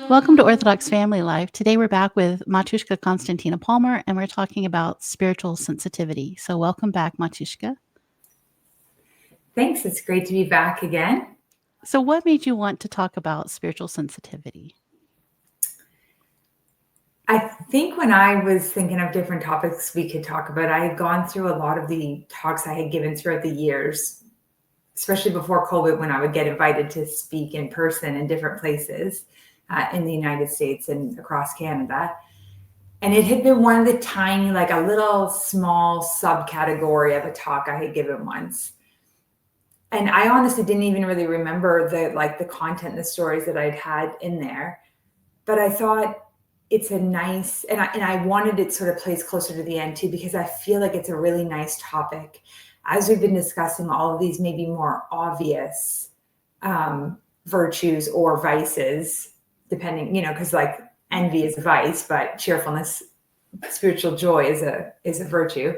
Welcome to Orthodox Family Life. Today we're back with Matushka Constantina Palmer, and we're talking about spiritual sensitivity. So welcome back, Matushka. Thanks. It's great to be back again. So what made you want to talk about spiritual sensitivity? I think when I was thinking of different topics we could talk about, I had gone through a lot of the talks I had given throughout the years, especially before COVID, when I would get invited to speak in person in different places in the United States and across Canada. And it had been one of the tiny, like a little small subcategory of a talk I had given once. And I honestly didn't even really remember the content, the stories that I'd had in there. But I thought it's a nice, and I wanted it sort of placed closer to the end too, because I feel like it's a really nice topic. As we've been discussing all of these maybe more obvious virtues or vices, depending, because like envy is a vice, but cheerfulness, spiritual joy is a virtue.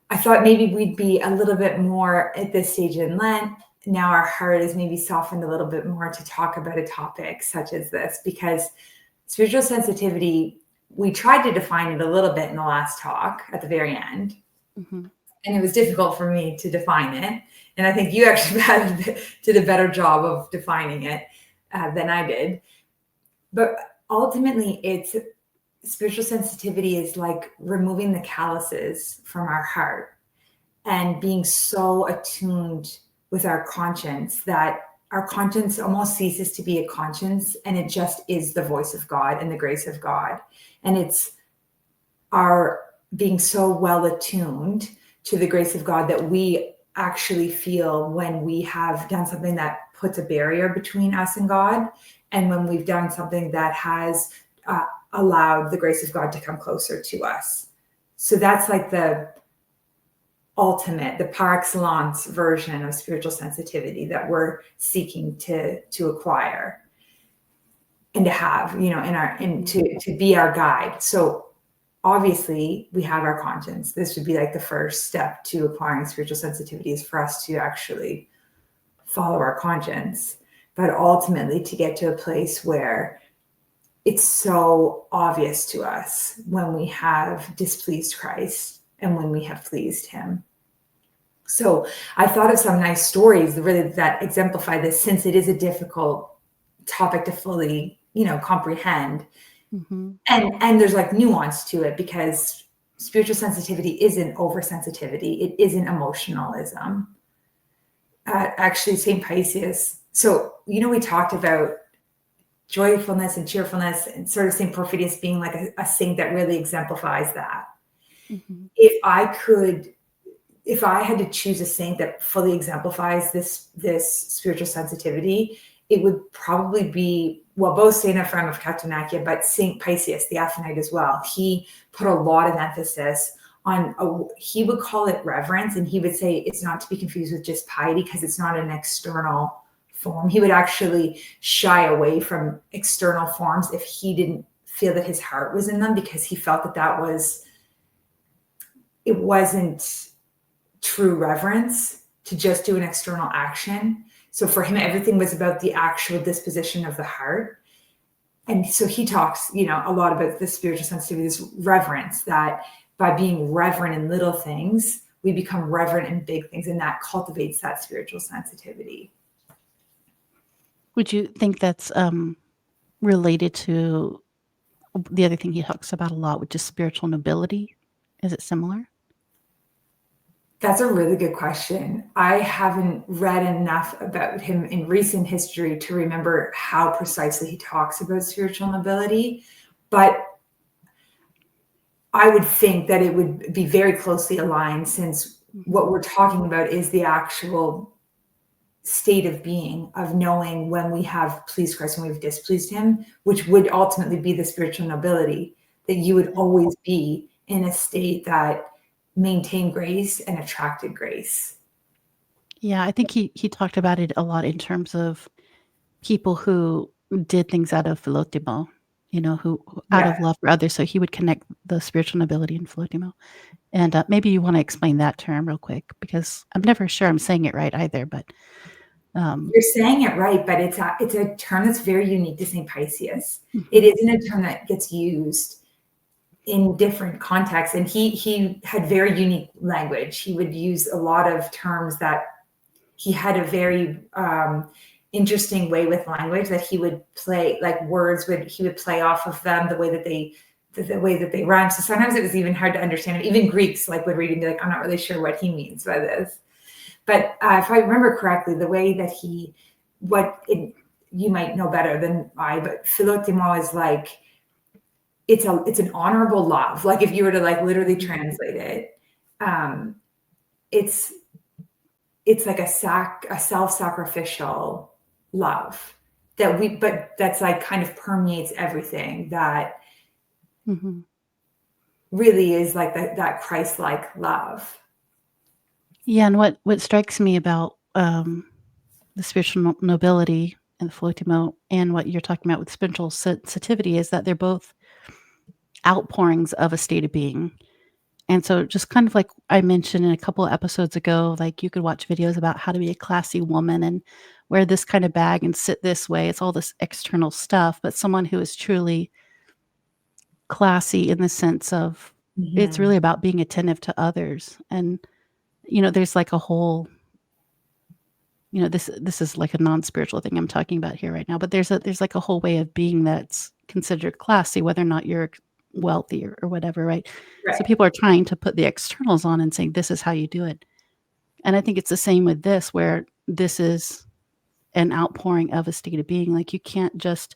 I thought maybe we'd be a little bit more at this stage in Lent. Now our heart is maybe softened a little bit more to talk about a topic such as this, because spiritual sensitivity, we tried to define it a little bit in the last talk at the very end. Mm-hmm. And it was difficult for me to define it. And I think you actually did a better job of defining it than I did. But ultimately, spiritual sensitivity is like removing the calluses from our heart and being so attuned with our conscience that our conscience almost ceases to be a conscience, and it just is the voice of God and the grace of God. And it's our being so well attuned to the grace of God that we actually feel when we have done something that puts a barrier between us and God, and when we've done something that has allowed the grace of God to come closer to us. So that's like the ultimate, the par excellence version of spiritual sensitivity that we're seeking to acquire and to have, to be our guide. So obviously we have our conscience. This would be like the first step to acquiring spiritual sensitivity, is for us to actually follow our conscience, but ultimately to get to a place where it's so obvious to us when we have displeased Christ and when we have pleased him. So I thought of some nice stories really that exemplify this, since it is a difficult topic to fully, comprehend. Mm-hmm. And there's like nuance to it, because spiritual sensitivity isn't oversensitivity. It isn't emotionalism. Actually, St. Paisius. So, we talked about joyfulness and cheerfulness, and sort of St. Porphyrius being like a saint that really exemplifies that. Mm-hmm. If I had to choose a saint that fully exemplifies this spiritual sensitivity, it would probably be, both Saint Ephrem of Catanakia, but St. Paisius, the Athonite as well. He put a lot of emphasis on, he would call it reverence, and he would say it's not to be confused with just piety, because it's not an external form. He would actually shy away from external forms if he didn't feel that his heart was in them, because he felt that it wasn't true reverence to just do an external action. So for him, everything was about the actual disposition of the heart. And so he talks, a lot about the spiritual sensitivity, this reverence, that by being reverent in little things, we become reverent in big things, and that cultivates that spiritual sensitivity. Would you think that's related to the other thing he talks about a lot, which is spiritual nobility? Is it similar? That's a really good question. I haven't read enough about him in recent history to remember how precisely he talks about spiritual nobility, but I would think that it would be very closely aligned, since what we're talking about is the actual state of being, of knowing when we have pleased Christ and we've displeased him, which would ultimately be the spiritual nobility, that you would always be in a state that maintained grace and attracted grace. Yeah, I think he talked about it a lot in terms of people who did things out of philotimo, who out of love for others. So he would connect the spiritual nobility and philotimo. And maybe you want to explain that term real quick, because I'm never sure I'm saying it right either, but You're saying it right, but it's a term that's very unique to St. Paisius. Mhm. It isn't a term that gets used in different contexts, and he had very unique language. He would use a lot of terms that he had a very interesting way with language that he would play, like words he would play off of them, the way that they rhyme. So sometimes it was even hard to understand. Even Greeks would read and be like, I'm not really sure what he means by this. But if I remember correctly, the way that you might know better than I, but philotimo is like, it's an honorable love. Like if you were to literally translate it, it's like a self-sacrificial love but that's kind of permeates everything, that really is like that Christ-like love. Yeah, and what strikes me about the spiritual nobility and the philotimo and what you're talking about with spiritual sensitivity is that they're both outpourings of a state of being. And so just kind of like I mentioned in a couple of episodes ago, you could watch videos about how to be a classy woman and wear this kind of bag and sit this way. It's all this external stuff, but someone who is truly classy in the sense of it's really about being attentive to others. And, there's a whole, this is like a non-spiritual thing I'm talking about here right now, but there's a whole way of being that's considered classy, whether or not you're wealthy or whatever, right? So people are trying to put the externals on and saying, this is how you do it. And I think it's the same with this, where this is an outpouring of a state of being. You can't just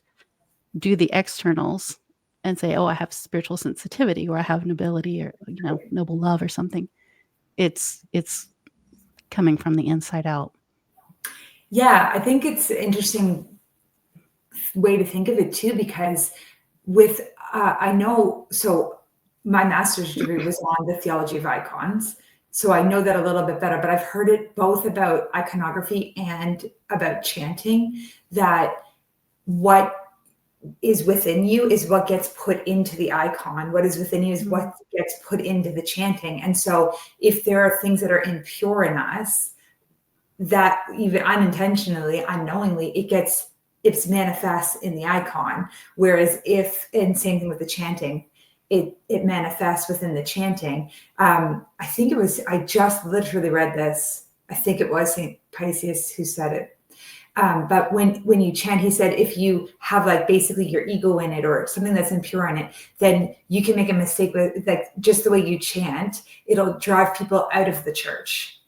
do the externals and say, oh, I have spiritual sensitivity or I have nobility or, noble love or something. It's coming from the inside out. Yeah, I think it's an interesting way to think of it too, because with I know, so my master's degree was on the theology of icons, so I know that a little bit better, but I've heard it both about iconography and about chanting, that what is within you is what gets put into the icon. What is within you is what gets put into the chanting. And so if there are things that are impure in us, that even unintentionally, unknowingly, it's manifests in the icon. Whereas and same thing with the chanting, it manifests within the chanting. I just literally read this. I think it was St. Paisius who said it. But when you chant, he said, if you have basically your ego in it or something that's impure in it, then you can make a mistake with just the way you chant, it'll drive people out of the church.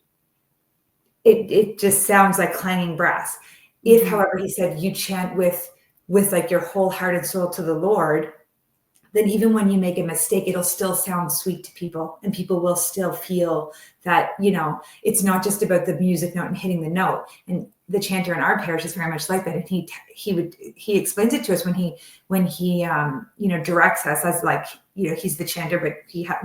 It just sounds like clanging brass. If, however, he said, you chant with your whole heart and soul to the Lord, then even when you make a mistake, it'll still sound sweet to people, and people will still feel that, it's not just about the music note and hitting the note. And the chanter in our parish is very much like that. And he explains it to us when he directs us as he's the chanter, but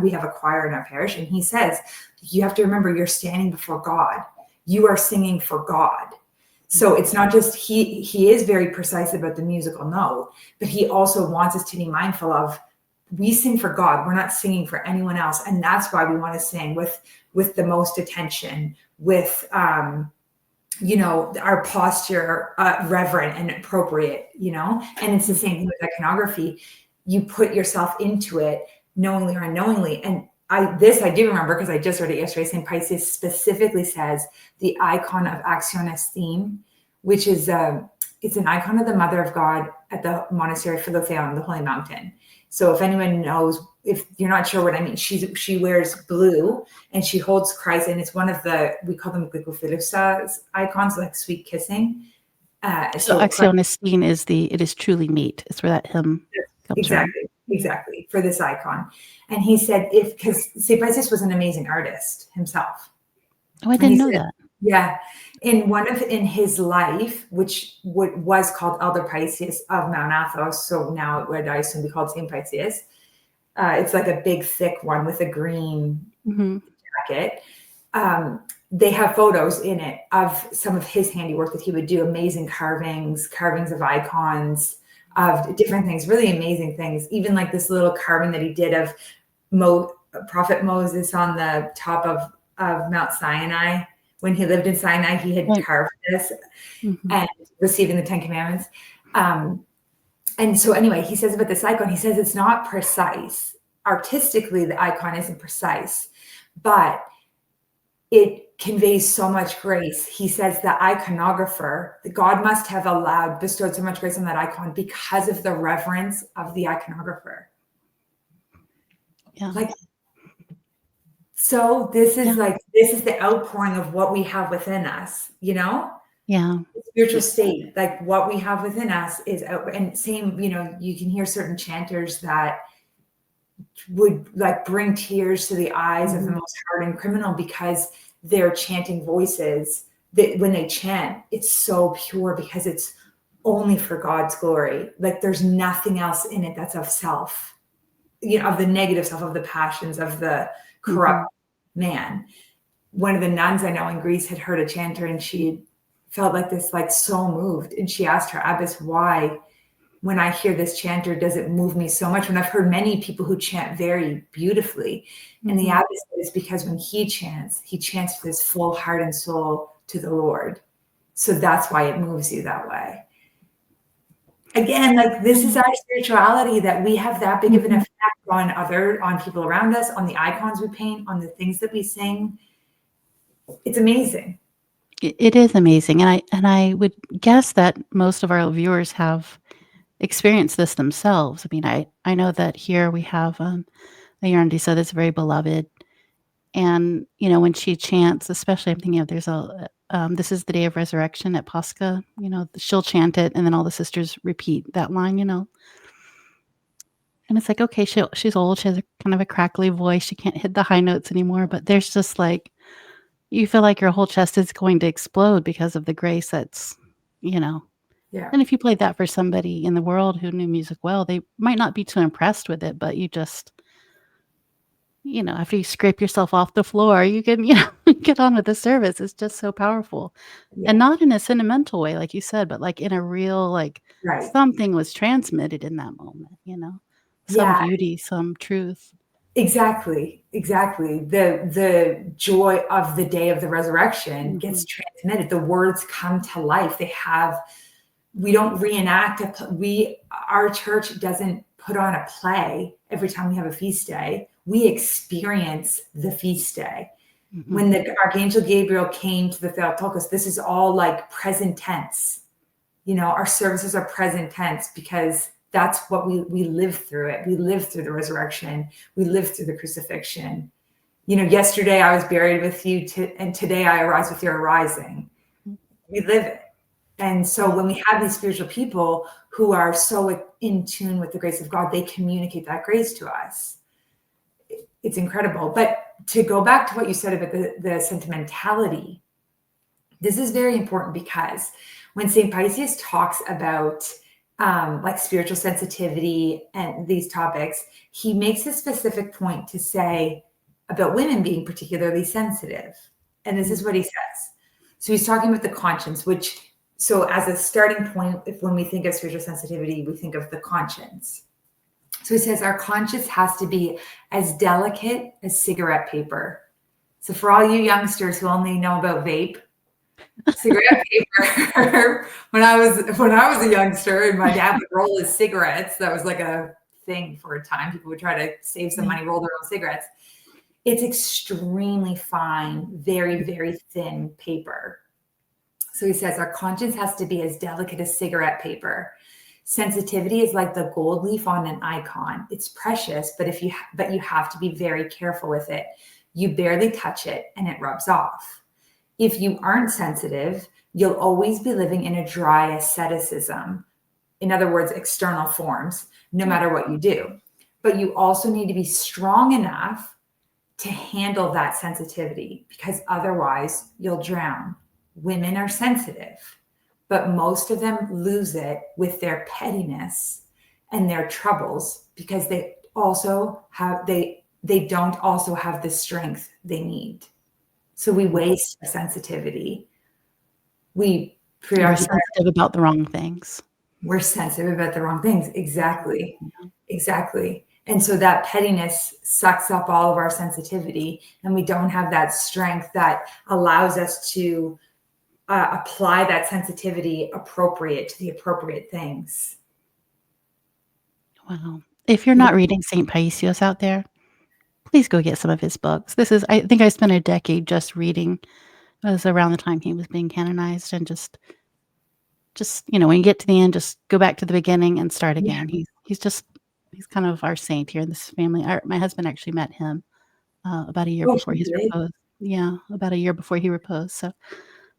we have a choir in our parish, and he says, you have to remember you're standing before God. You are singing for God. So it's not just, he is very precise about the musical note, but he also wants us to be mindful of, we sing for God. We're not singing for anyone else. And that's why we want to sing with the most attention, with, our posture, reverent and appropriate, and it's the same thing with iconography. You put yourself into it knowingly or unknowingly. And I do remember, because I just read it yesterday. St. Paisius specifically says the icon of Actionis theme, which is it's an icon of the Mother of God at the Monastery Philotheon, the Holy Mountain. So if anyone knows, if you're not sure what I mean, she wears blue and she holds Christ, and it's one of we call them glycophilusa icons, like sweet kissing. So Actionis theme it is truly meet. It's where that hymn comes from. Exactly, for this icon. And he said, because St. Paisius was an amazing artist himself. Oh, I didn't know that. Yeah. In his life, which was called Elder Paisius of Mount Athos, so now it would, I assume, be called St. Paisius. It's like a big, thick one with a green jacket. They have photos in it of some of his handiwork that he would do, amazing carvings of icons, of different things, really amazing things. Even like this little carving that he did of Prophet Moses on the top of Mount Sinai when he lived in Sinai, he had Right. carved this Mhm. and receiving the 10 Commandments. And so anyway, he says about this icon, he says it's not precise. Artistically, the icon isn't precise, but it conveys so much grace. He says the iconographer, God must have bestowed so much grace on that icon because of the reverence of the iconographer. Yeah. Like, so this is Yeah. this is the outpouring of what we have within us, you know? Yeah. The spiritual state, like what we have within us is out, and same, you know, you can hear certain chanters that would like bring tears to the eyes of the Mhm. most hardened criminal because they're chanting voices that when they chant, it's so pure because it's only for God's glory. Like there's nothing else in it that's of self, you know, of the negative self, of the passions, of the corrupt Mhm. man. One of the nuns I know in Greece had heard a chanter and she felt like this, like so moved. And she asked her abbess, why, when I hear this chanter, does it move me so much? When I've heard many people who chant very beautifully. And the Mhm. abbess said it's because when he chants with his full heart and soul to the Lord. So that's why it moves you that way. Again, like this is our spirituality, that we have that big of an Mhm. effect on people around us, on the icons we paint, on the things that we sing. It's amazing. It is amazing, and I would guess that most of our viewers have experienced this themselves. I mean, I know that here we have, a Yarndisa that's very beloved, and, you know, when she chants, especially I'm thinking of there's "This is the day of resurrection" at Pascha, you know, she'll chant it, and then all the sisters repeat that line, you know? And it's like, okay, she's old, she has a kind of a crackly voice, she can't hit the high notes anymore, but there's just, like you feel like your whole chest is going to explode because of the grace that's, you know. Yeah. And if you played that for somebody in the world who knew music well, they might not be too impressed with it, but you just, you know, after you scrape yourself off the floor, you can, you know, get on with the service. It's just so powerful. And Yeah. not in a sentimental way, like you said, but like in a real, like Right. something was transmitted in that moment, you know, some Yeah. beauty, some truth. Exactly. Exactly. The joy of the day of the resurrection gets Mhm. transmitted. The words come to life. We don't reenact our church doesn't put on a play every time we have a feast day. We experience the feast day. Mhm. When the Archangel Gabriel came to the Theotokos, this is all like present tense. You know, our services are present tense because that's what we live through it. We live through the resurrection. We live through the crucifixion. You know, yesterday I was buried with you, and today I arise with your arising. We live it. And so Yeah. when we have these spiritual people who are so in tune with the grace of God, they communicate that grace to us. It's incredible. But to go back to what you said about the sentimentality, this is very important because when St. Paisius talks about like spiritual sensitivity and these topics, he makes a specific point to say about women being particularly sensitive. And this is Mhm. what he says. So he's talking about the conscience, so as a starting point, when we think of spiritual sensitivity, we think of the conscience. So he says our conscience has to be as delicate as cigarette paper. So for all you youngsters who only know about vape, cigarette paper. when I was a youngster and my dad would roll his cigarettes, that was like a thing for a time. People would try to save some Yeah. money, roll their own cigarettes. It's extremely fine, very, very thin paper. So he says our conscience has to be as delicate as cigarette paper. Sensitivity is like the gold leaf on an icon. It's precious, but you have to be very careful with it. You barely touch it and it rubs off. If you aren't sensitive, you'll always be living in a dry asceticism. In other words, external forms, no Yeah. matter what you do. But you also need to be strong enough to handle that sensitivity because otherwise you'll drown. Women are sensitive, but most of them lose it with their pettiness and their troubles because they don't also have the strength they need. So we waste our sensitivity. We We're preoccupy. sensitive about the wrong things. We're sensitive about the wrong things. Exactly. Yeah. Exactly. And so that pettiness sucks up all of our sensitivity, and we don't have that strength that allows us to apply that sensitivity appropriate to the appropriate things. Wow. If you're not reading St. Paisios out there, please go get some of his books. I think I spent a decade just reading. It was around the time he was being canonized, and just when you get to the end, just go back to the beginning and start Yeah. again. He's kind of our saint here in this family. My husband actually met him about a year before he he's did? reposed. Yeah, about a year before he reposed. So,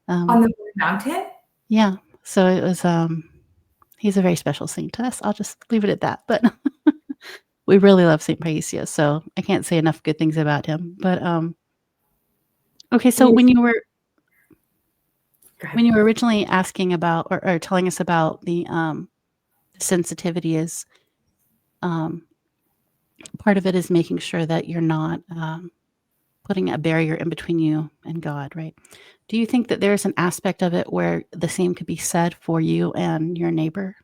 On the Holy Mountain? yeah. So it was. He's a very special saint to us. I'll just leave it at that. But we really love St. Paisios, so I can't say enough good things about him. But okay, so Go when ahead. you were originally asking about or telling us about the sensitivity is part of it is making sure that you're not putting a barrier in between you and God, right? Do you think that there's an aspect of it where the same could be said for you and your neighbor?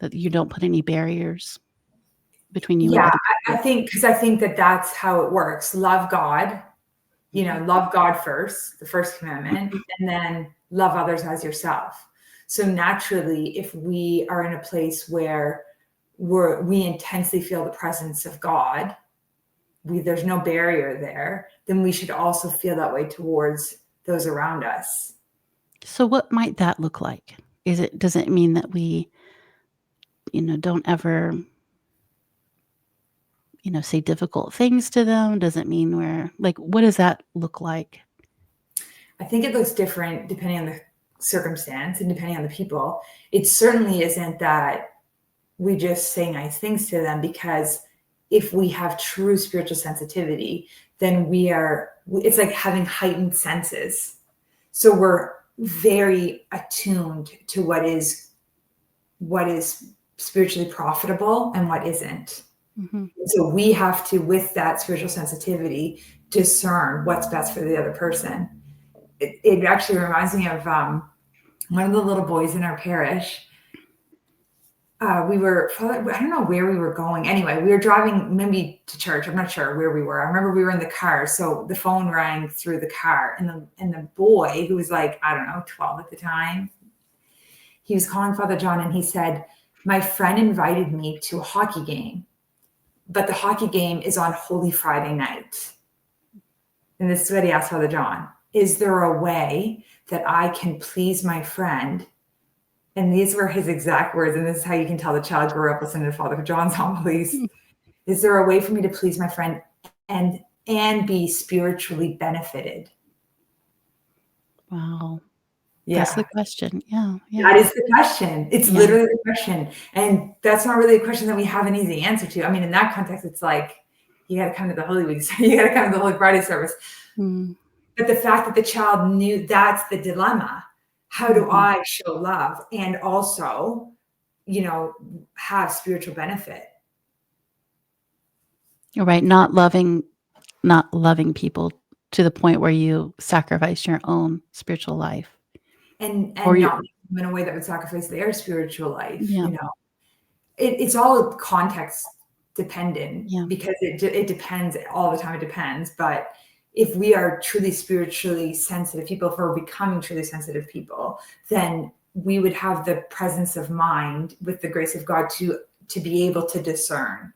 That you don't put any barriers between you and Yeah, other I people? think because I think that that's how it works. Love God, love God first, the first commandment, and then love others as yourself. So naturally, if we are in a place where we intensely feel the presence of God, there's no barrier there, then we should also feel that way towards those around us. So what might that look like? Does it mean that we, don't ever, say difficult things to them? Does it mean what does that look like? I think it looks different depending on the circumstance and depending on the people. It certainly isn't that we just say nice things to them, because if we have true spiritual sensitivity, then it's like having heightened senses. So we're very attuned to what is spiritually profitable and what isn't. Mm-hmm. So we have to, with that spiritual sensitivity, discern what's best for the other person. It actually reminds me of one of the little boys in our parish. I don't know where we were going. Anyway, we were driving maybe to church. I'm not sure where we were. I remember we were in the car. So the phone rang through the car, and the boy, who was like, I don't know, 12 at the time, he was calling Father John, and he said, my friend invited me to a hockey game, but the hockey game is on Holy Friday night. And this is what he asked Father John: is there a way that I can please my friend? And these were his exact words. And this is how you can tell the child grew up listening to Father John's homilies. Is there a way for me to please my friend and be spiritually benefited? Wow. Yeah. That's the question. Yeah. That is the question. It's literally the question. And that's not really a question that we have an easy answer to. I mean, in that context, it's like, you got to come to the Holy Week. So you got to come to the Holy Friday service. Mm. But the fact that the child knew that's the dilemma. How do I show love and also, have spiritual benefit? You're right. Not loving people to the point where you sacrifice your own spiritual life. And Or not in a way that would sacrifice their spiritual life. Yeah. It's all context dependent, Yeah. because it depends all the time. It depends. But if we are truly spiritually sensitive people, if we're becoming truly sensitive people, then we would have the presence of mind with the grace of God to be able to discern.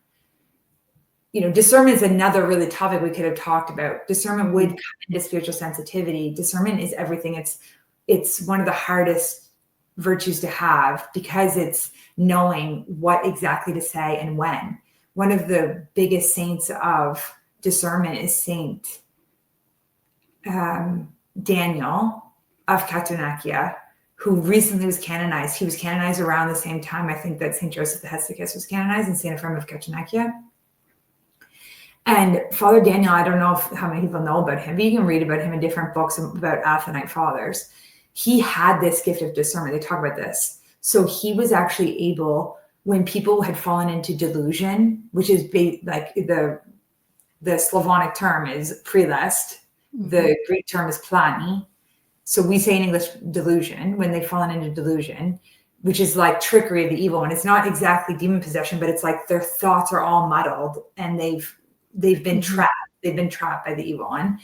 Discernment is another really topic we could have talked about. Discernment would come into spiritual sensitivity. Discernment is everything. It's one of the hardest virtues to have, because it's knowing what exactly to say and when. One of the biggest saints of discernment is Saint Daniel of Catanakia, who recently was canonized. He was canonized around the same time, I think, that Saint Joseph the Hesychist was canonized, and Saint Ephraim of Catanakia. And Father Daniel, I don't know how many people know about him, but you can read about him in different books about Athonite fathers. He had this gift of discernment. They talk about this. So he was actually able, when people had fallen into delusion, which is like the Slavonic term is prelest, the Greek term is plani. So we say in English delusion, when they've fallen into delusion, which is like trickery of the evil one. It's not exactly demon possession, but it's like their thoughts are all muddled and they've been trapped. They've been trapped by the evil one.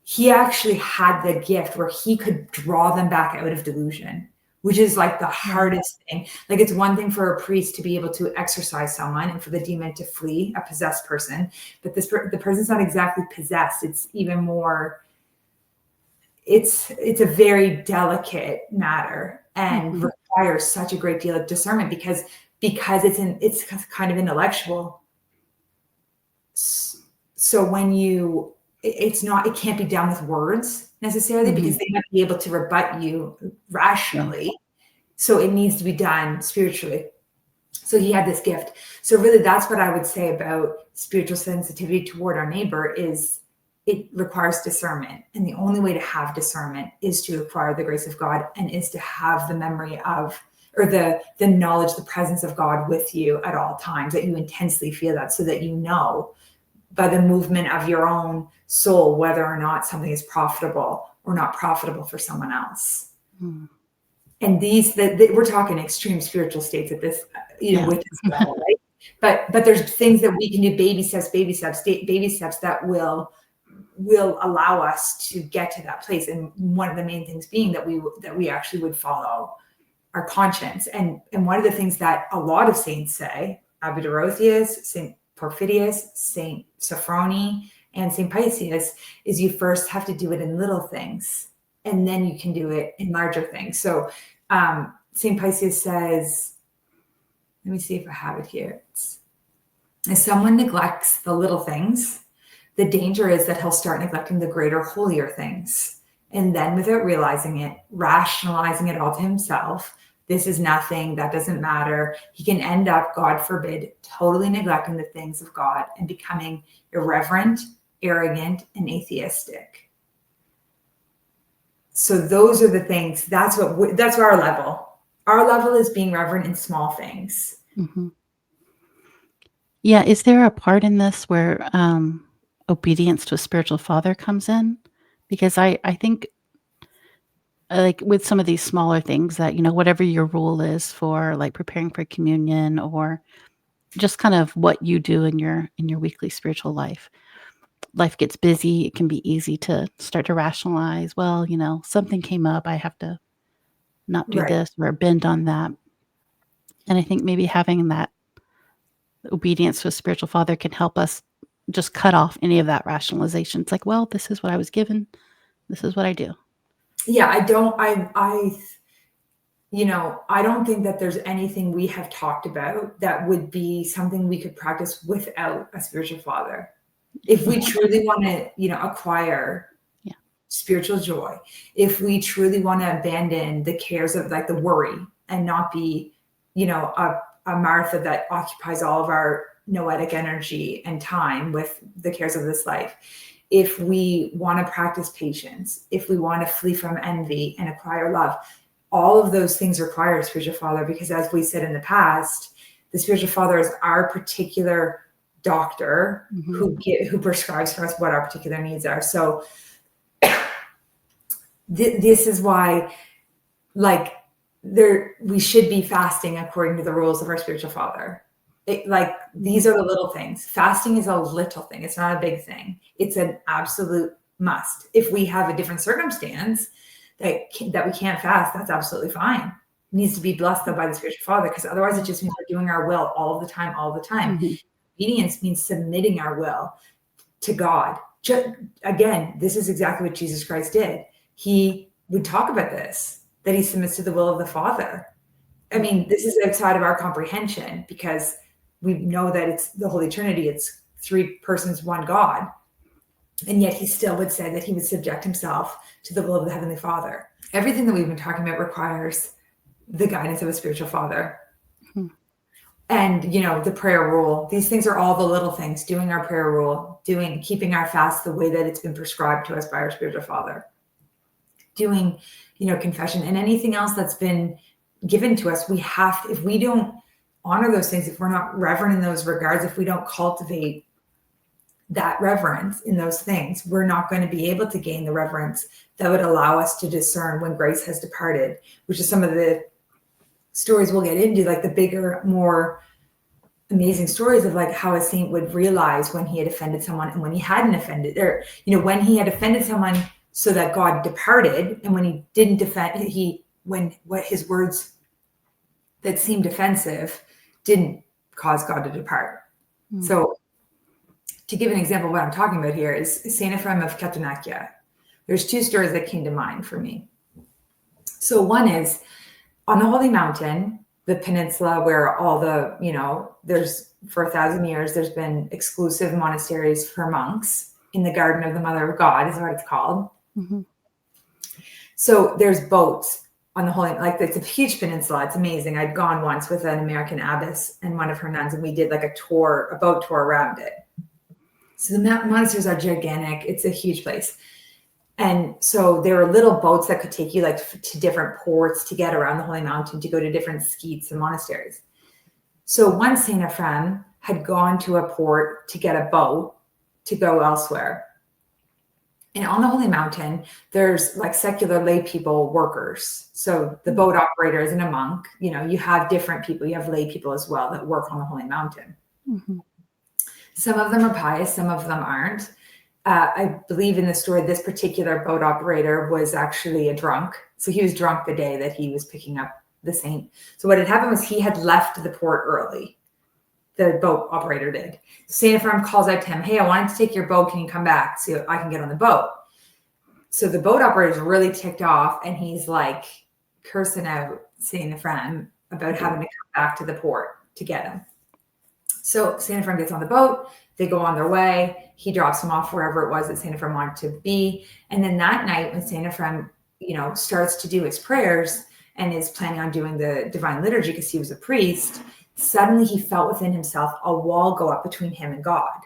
He actually had the gift where he could draw them back out of delusion, which is like the hardest thing. Like, it's one thing for a priest to be able to exorcise someone and for the demon to flee, a possessed person, but the person's not exactly possessed. It's even more, it's a very delicate matter and requires such a great deal of discernment because it's kind of intellectual. So when it can't be done with words necessarily because they might be able to rebut you rationally. So it needs to be done spiritually. So he had this gift. So really that's what I would say about spiritual sensitivity toward our neighbor is it requires discernment. And the only way to have discernment is to acquire the grace of God and is to have the memory of, or the knowledge, the presence of God with you at all times, that you intensely feel that, so that you know by the movement of your own soul whether or not something is profitable or not profitable for someone else. And we're talking extreme spiritual states at this, with this level, right? But there's things that we can do, baby steps that will allow us to get to that place. And one of the main things being that we actually would follow our conscience. And one of the things that a lot of saints say, Abbot Dorotheus, Saint Porphyrius, Saint Sophrony, and Saint Paisius, is you first have to do it in little things, and then you can do it in larger things. So Saint Paisius says, let me see if I have it here. If someone neglects the little things, the danger is that he'll start neglecting the greater, holier things. And then without realizing it, rationalizing it all to himself, this is nothing, that doesn't matter. He can end up, God forbid, totally neglecting the things of God and becoming irreverent, arrogant, and atheistic. So those are the things, that's our level. Our level is being reverent in small things. Yeah. Is there a part in this where obedience to a spiritual father comes in? Because I think, like with some of these smaller things that, whatever your rule is for like preparing for communion or just kind of what you do in your weekly spiritual life gets busy. It can be easy to start to rationalize, well, something came up, I have to not do this or bend on that. And I think maybe having that obedience to a spiritual father can help us just cut off any of that rationalization. It's like, well, this is what I was given. This is what I do. Yeah, I don't think that there's anything we have talked about that would be something we could practice without a spiritual father. If we truly want to, acquire spiritual joy, if we truly want to abandon the cares of like the worry and not be, a Martha that occupies all of our noetic energy and time with the cares of this life, if we want to practice patience, if we want to flee from envy and acquire love, all of those things require a spiritual father, because as we said in the past, the spiritual father is our particular doctor who prescribes for us what our particular needs are. So this is why, we should be fasting according to the rules of our spiritual father. These are the little things. Fasting is a little thing. It's not a big thing. It's an absolute must. If we have a different circumstance that we can't fast, that's absolutely fine. It needs to be blessed though by the spiritual father, because otherwise it just means we're doing our will all the time. Obedience means submitting our will to God. Again, this is exactly what Jesus Christ did. He would talk about this, that he submits to the will of the Father. I mean, this is outside of our comprehension, because we know that it's the Holy Trinity. It's three persons, one God. And yet he still would say that he would subject himself to the will of the Heavenly Father. Everything that we've been talking about requires the guidance of a spiritual father. And, the prayer rule, these things are all the little things, doing our prayer rule, keeping our fast the way that it's been prescribed to us by our spiritual father, doing, confession, and anything else that's been given to us. We have to, if we don't honor those things, if we're not reverent in those regards, if we don't cultivate that reverence in those things, we're not going to be able to gain the reverence that would allow us to discern when grace has departed, which is some of the stories we'll get into, like the bigger, more amazing stories of like how a saint would realize when he had offended someone and when he hadn't offended, or, when he had offended someone so that God departed, and when he didn't defend, when what his words that seemed offensive didn't cause God to depart. So to give an example of what I'm talking about here is Saint Ephrem of Thessaloniki. There's two stories that came to mind for me. So one is on the Holy Mountain, the peninsula where all the, there's for 1,000 years, there's been exclusive monasteries for monks in the Garden of the Mother of God is what it's called. Mm-hmm. So there's boats on the Holy, like it's a huge peninsula. It's amazing. I'd gone once with an American abbess and one of her nuns, and we did like a boat tour around it. So the monasteries are gigantic. It's a huge place. And so there were little boats that could take you like to different ports to get around the Holy Mountain, to go to different skeets and monasteries. So one Saint Ephrem had gone to a port to get a boat to go elsewhere. And on the Holy Mountain, there's like secular lay people, workers. So the boat operator isn't a monk. You have different people. You have lay people as well that work on the Holy Mountain. Mm-hmm. Some of them are pious, some of them aren't. I believe in the story, this particular boat operator was actually a drunk. So he was drunk the day that he was picking up the saint. So what had happened was he had left the port early. The boat operator did. Saint Ephrem calls out to him, "Hey, I wanted to take your boat. Can you come back so I can get on the boat?" So the boat operator is really ticked off, and he's like cursing out Saint Ephrem about having to come back to the port to get him. So Saint Ephrem gets on the boat. They go on their way. He drops him off wherever it was that Saint Ephrem wanted to be. And then that night, when Saint Ephrem, starts to do his prayers and is planning on doing the divine liturgy because he was a priest, suddenly he felt within himself a wall go up between him and God.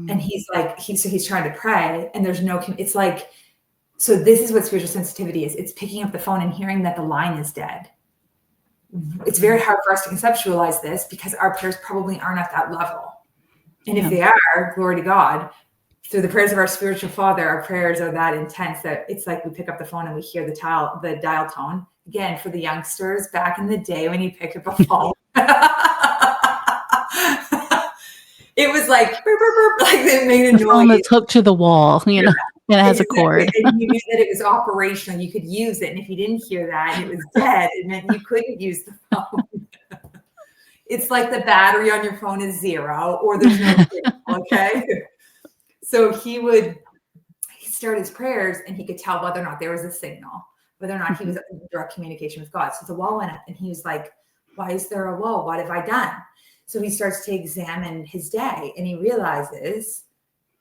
And he's like, he's trying to pray, and there's no, it's like, so this is what spiritual sensitivity is. It's picking up the phone and hearing that the line is dead. It's very hard for us to conceptualize this because our prayers probably aren't at that level. And if they are, glory to God, through the prayers of our spiritual father, our prayers are that intense that it's like we pick up the phone and we hear the dial tone. Again, for the youngsters, back in the day when you picked up a phone, it was like, burp, burp, burp, like it made a noise. Phone that's hooked to the wall, and it has a cord. And you knew that it was operational. You could use it. And if you didn't hear that and it was dead, it meant you couldn't use the phone. It's like the battery on your phone is 0 or there's no signal, okay? So he start his prayers and he could tell whether or not there was a signal, whether or not he was in direct communication with God. So the wall went up and he was like, why is there a wall? What have I done? So he starts to examine his day and he realizes,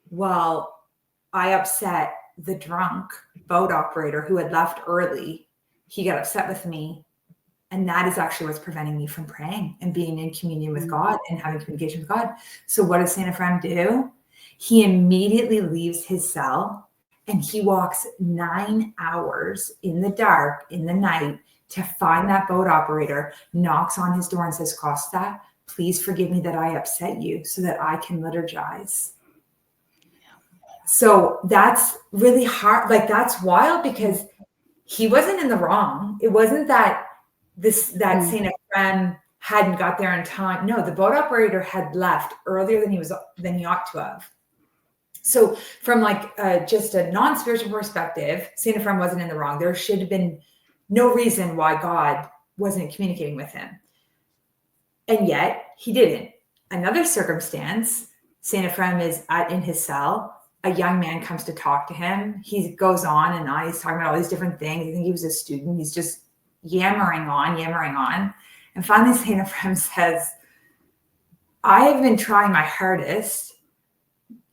well, I upset the drunk boat operator who had left early. He got upset with me. And that is actually what's preventing me from praying and being in communion with God and having communication with God. So what does Saint Ephrem do? He immediately leaves his cell and he walks 9 hours in the dark, in the night, to find that boat operator, knocks on his door and says, Costa, please forgive me that I upset you so that I can liturgize. So that's really hard. Like, that's wild because he wasn't in the wrong. It wasn't that Saint Ephrem hadn't got there in time. No, the boat operator had left earlier than he ought to have. So from just a non-spiritual perspective, Saint Ephrem wasn't in the wrong. There should have been no reason why God wasn't communicating with him. And yet he didn't. Another circumstance, Saint Ephrem is in his cell. A young man comes to talk to him. He goes on and on. He's talking about all these different things. I think he was a student. He's just yammering on. And finally, Saint Ephrem says, I have been trying my hardest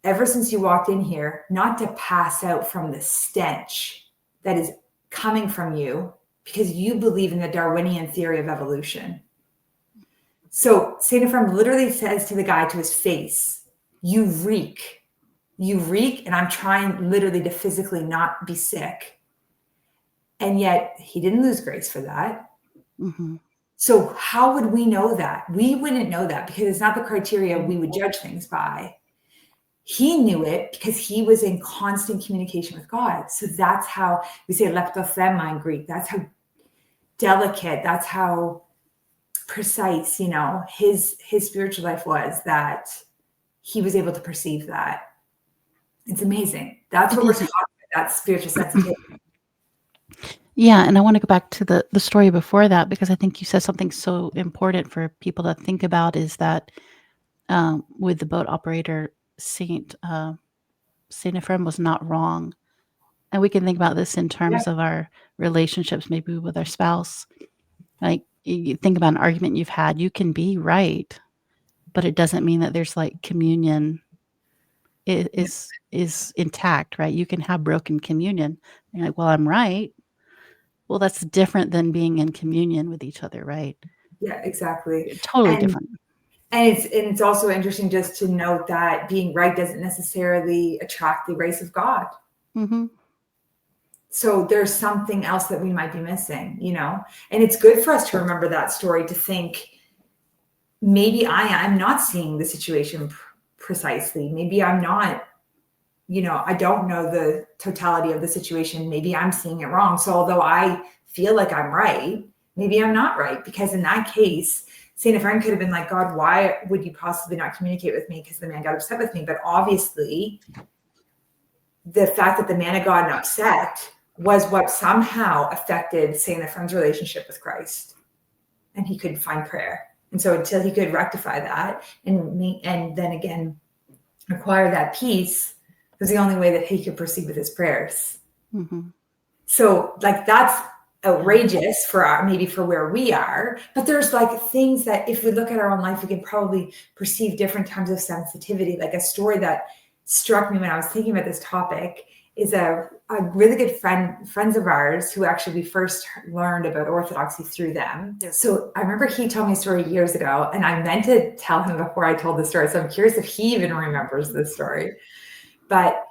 ever since you walked in here not to pass out from the stench that is coming from you because you believe in the Darwinian theory of evolution. So Saint Ephrem literally says to the guy to his face, you reek, and I'm trying literally to physically not be sick. And yet he didn't lose grace for that. Mm-hmm. So how would we know that? We wouldn't know that because it's not the criteria we would judge things by. He knew it because he was in constant communication with God. So that's how we say leptothema in Greek. That's how delicate, that's how precise, his spiritual life was, that he was able to perceive that. It's amazing. That's what we're talking about, that spiritual sensitivity. Yeah, and I want to go back to the story before that, because I think you said something so important for people to think about, is that with the boat operator, Saint Ephrem was not wrong. And we can think about this in terms of our relationships, maybe with our spouse. Like, you think about an argument you've had, you can be right, but it doesn't mean that there's like communion is intact, right? You can have broken communion. And you're like, well, I'm right. Well, that's different than being in communion with each other, right? Yeah, exactly. Totally different. And it's also interesting just to note that being right doesn't necessarily attract the grace of God. Mm-hmm. So there's something else that we might be missing, and it's good for us to remember that story, to think, maybe I'm not seeing the situation precisely. Maybe I'm not, I don't know the totality of the situation. Maybe I'm seeing it wrong. So although I feel like I'm right, maybe I'm not right, because in that case, St. Ephrem could have been like, God, why would you possibly not communicate with me? Because the man got upset with me. But obviously, the fact that the man had gotten upset was what somehow affected St. Ephrem's relationship with Christ. And he could find prayer. And so until he could rectify that and then again acquire that peace, was the only way that he could proceed with his prayers. Mm-hmm. So like, that's outrageous maybe for where we are, but there's like things that if we look at our own life, we can probably perceive different types of sensitivity. Like a story that struck me when I was thinking about this topic is a really good friends of ours, who actually we first learned about Orthodoxy through them. So I remember he told me a story years ago, and I meant to tell him before I told the story. So I'm curious if he even remembers this story. But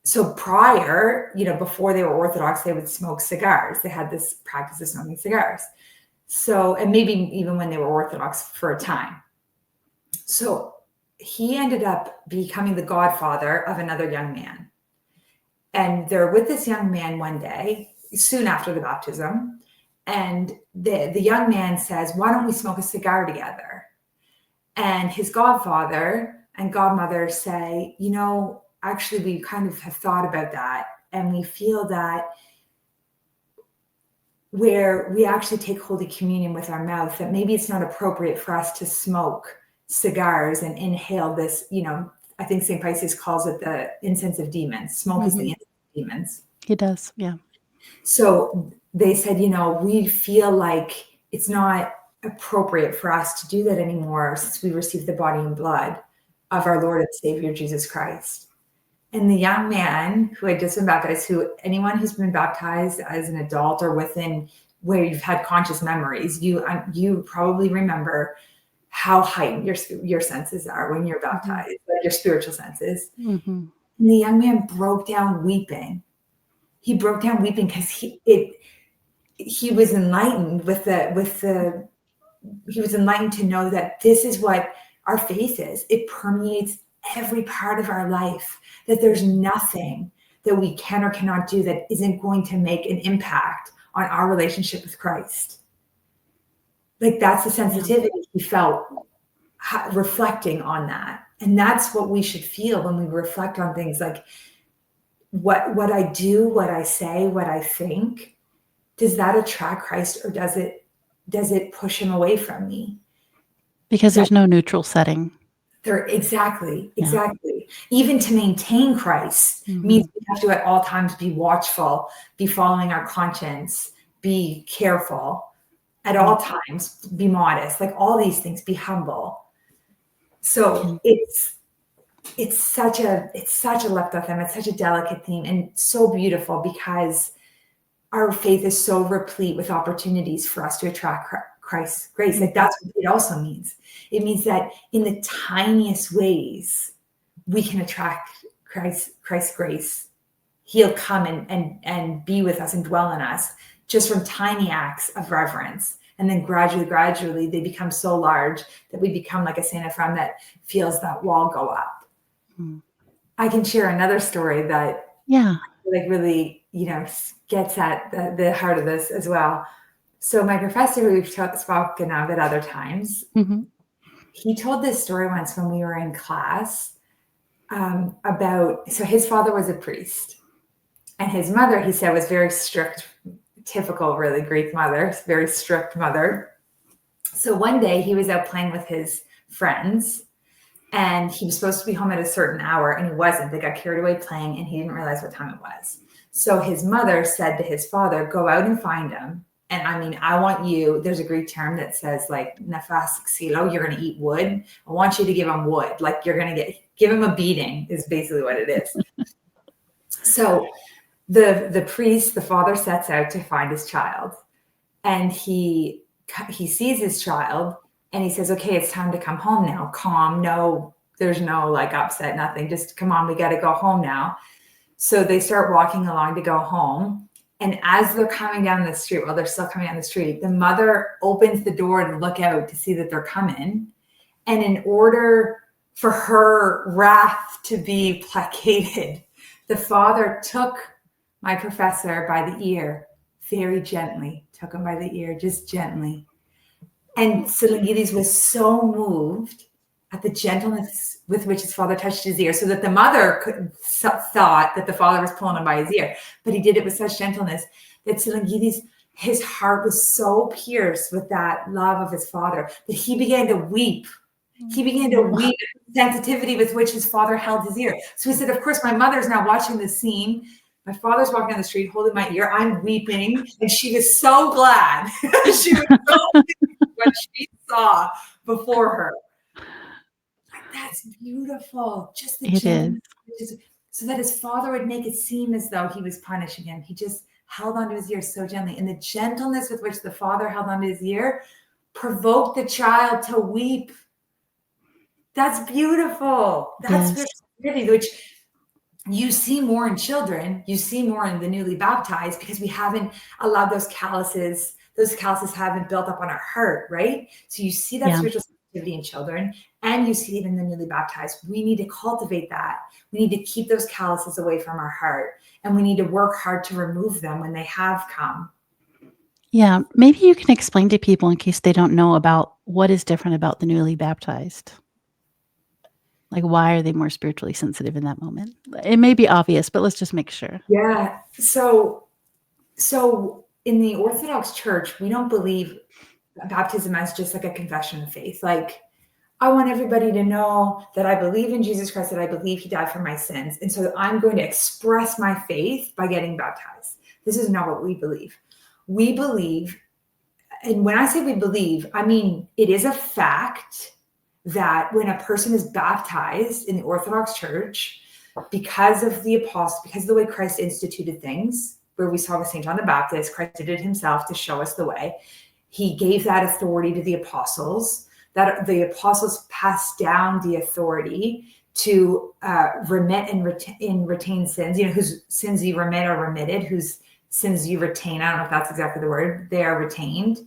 so prior, before they were Orthodox, they would smoke cigars. They had this practice of smoking cigars. So, and maybe even when they were Orthodox for a time. So he ended up becoming the godfather of another young man. And they're with this young man one day, soon after the baptism. And the young man says, why don't we smoke a cigar together? And his godfather and godmother say, actually, we kind of have thought about that. And we feel that where we actually take Holy Communion with our mouth, that maybe it's not appropriate for us to smoke cigars and inhale this, I think St. Pisces calls it the incense of demons. Smoke is the incense of demons. He does, yeah. So they said, we feel like it's not appropriate for us to do that anymore, since we received the body and blood of our Lord and Savior, Jesus Christ. And the young man who had just been baptized, anyone who's been baptized as an adult or within where you've had conscious memories, you probably remember how heightened your senses are when you're baptized, like your spiritual senses. Mm-hmm. And the young man broke down weeping. He broke down weeping because he was enlightened he was enlightened to know that this is what our faith is. It permeates every part of our life, that there's nothing that we can or cannot do that isn't going to make an impact on our relationship with Christ. Like, that's the sensitivity he felt reflecting on that. And that's what we should feel when we reflect on things like what I do, what I say, what I think. Does that attract Christ, or does it push him away from me? Because there's no neutral setting. Exactly. Even to maintain Christ means we have to at all times be watchful, be following our conscience, be careful at all times, be modest, like all these things, be humble. So it's such a lepta theme. It's such a delicate theme, and so beautiful, because our faith is so replete with opportunities for us to attract Christ's grace. Like, that's what it also means. It means that in the tiniest ways, we can attract Christ's grace. He'll come and be with us and dwell in us, just from tiny acts of reverence. And then gradually, they become so large that we become like a St. Ephrem that feels that wall go up. I can share another story that really, gets at the heart of this as well. So my professor, who we've spoken of at other times, Mm-hmm. he told this story once when we were in class so his father was a priest, and his mother, he said, was very strict, typical, really Greek mother, very strict mother. So one day he was out playing with his friends, and he was supposed to be home at a certain hour, and he wasn't. They got carried away playing, and he didn't realize what time it was. So his mother said to his father, go out and find him. And I mean, I want you, there's a Greek term that says like nefas xilo, you're going to eat wood. I want you to give him wood. Like you're going to give him a beating is basically what it is. So the priest, the father, sets out to find his child, and he sees his child, and he says, okay, it's time to come home now. Calm. No, there's no like upset, nothing. Just come on, we got to go home now. So they start walking along to go home. And as they're coming down the street, they're still coming down the street, the mother opens the door to look out to see that they're coming. And in order for her wrath to be placated, the father took my professor by the ear, very gently, took him by the ear, just gently. And Tsalangidis was so moved at the gentleness with which his father touched his ear, so that the mother thought that the father was pulling him by his ear, but he did it with such gentleness that Tsalangidis, his heart was so pierced with that love of his father that he began to weep. He began to weep at the sensitivity with which his father held his ear. So he said, of course, my mother's now watching this scene. My father's walking down the street holding my ear. I'm weeping. And she was so glad. She was so what she saw before her. That's beautiful. Just the gentleness. So that his father would make it seem as though he was punishing him. He just held onto his ear so gently. And the gentleness with which the father held onto his ear provoked the child to weep. That's beautiful. That's really, which you see more in children, you see more in the newly baptized, because we haven't allowed those calluses haven't built up on our heart, right? So you see that spiritual sensitivity in children, and you see it in the newly baptized. We need to cultivate that. We need to keep those calluses away from our heart, and we need to work hard to remove them when they have come. Yeah, maybe you can explain to people in case they don't know about what is different about the newly baptized. Like, why are they more spiritually sensitive in that moment? It may be obvious, but let's just make sure. Yeah. So in the Orthodox Church, we don't believe baptism as just like a confession of faith. Like, I want everybody to know that I believe in Jesus Christ, that I believe he died for my sins. And so I'm going to express my faith by getting baptized. This is not what we believe. We believe, and when I say we believe, I mean, it is a fact that when a person is baptized in the Orthodox Church, because of the apostles, because of the way Christ instituted things, where we saw with St. John the Baptist, Christ did it himself to show us the way. He gave that authority to the apostles, that the apostles passed down the authority to remit and retain sins, whose sins you remit are remitted, whose sins you retain, I don't know if that's exactly the word, they are retained.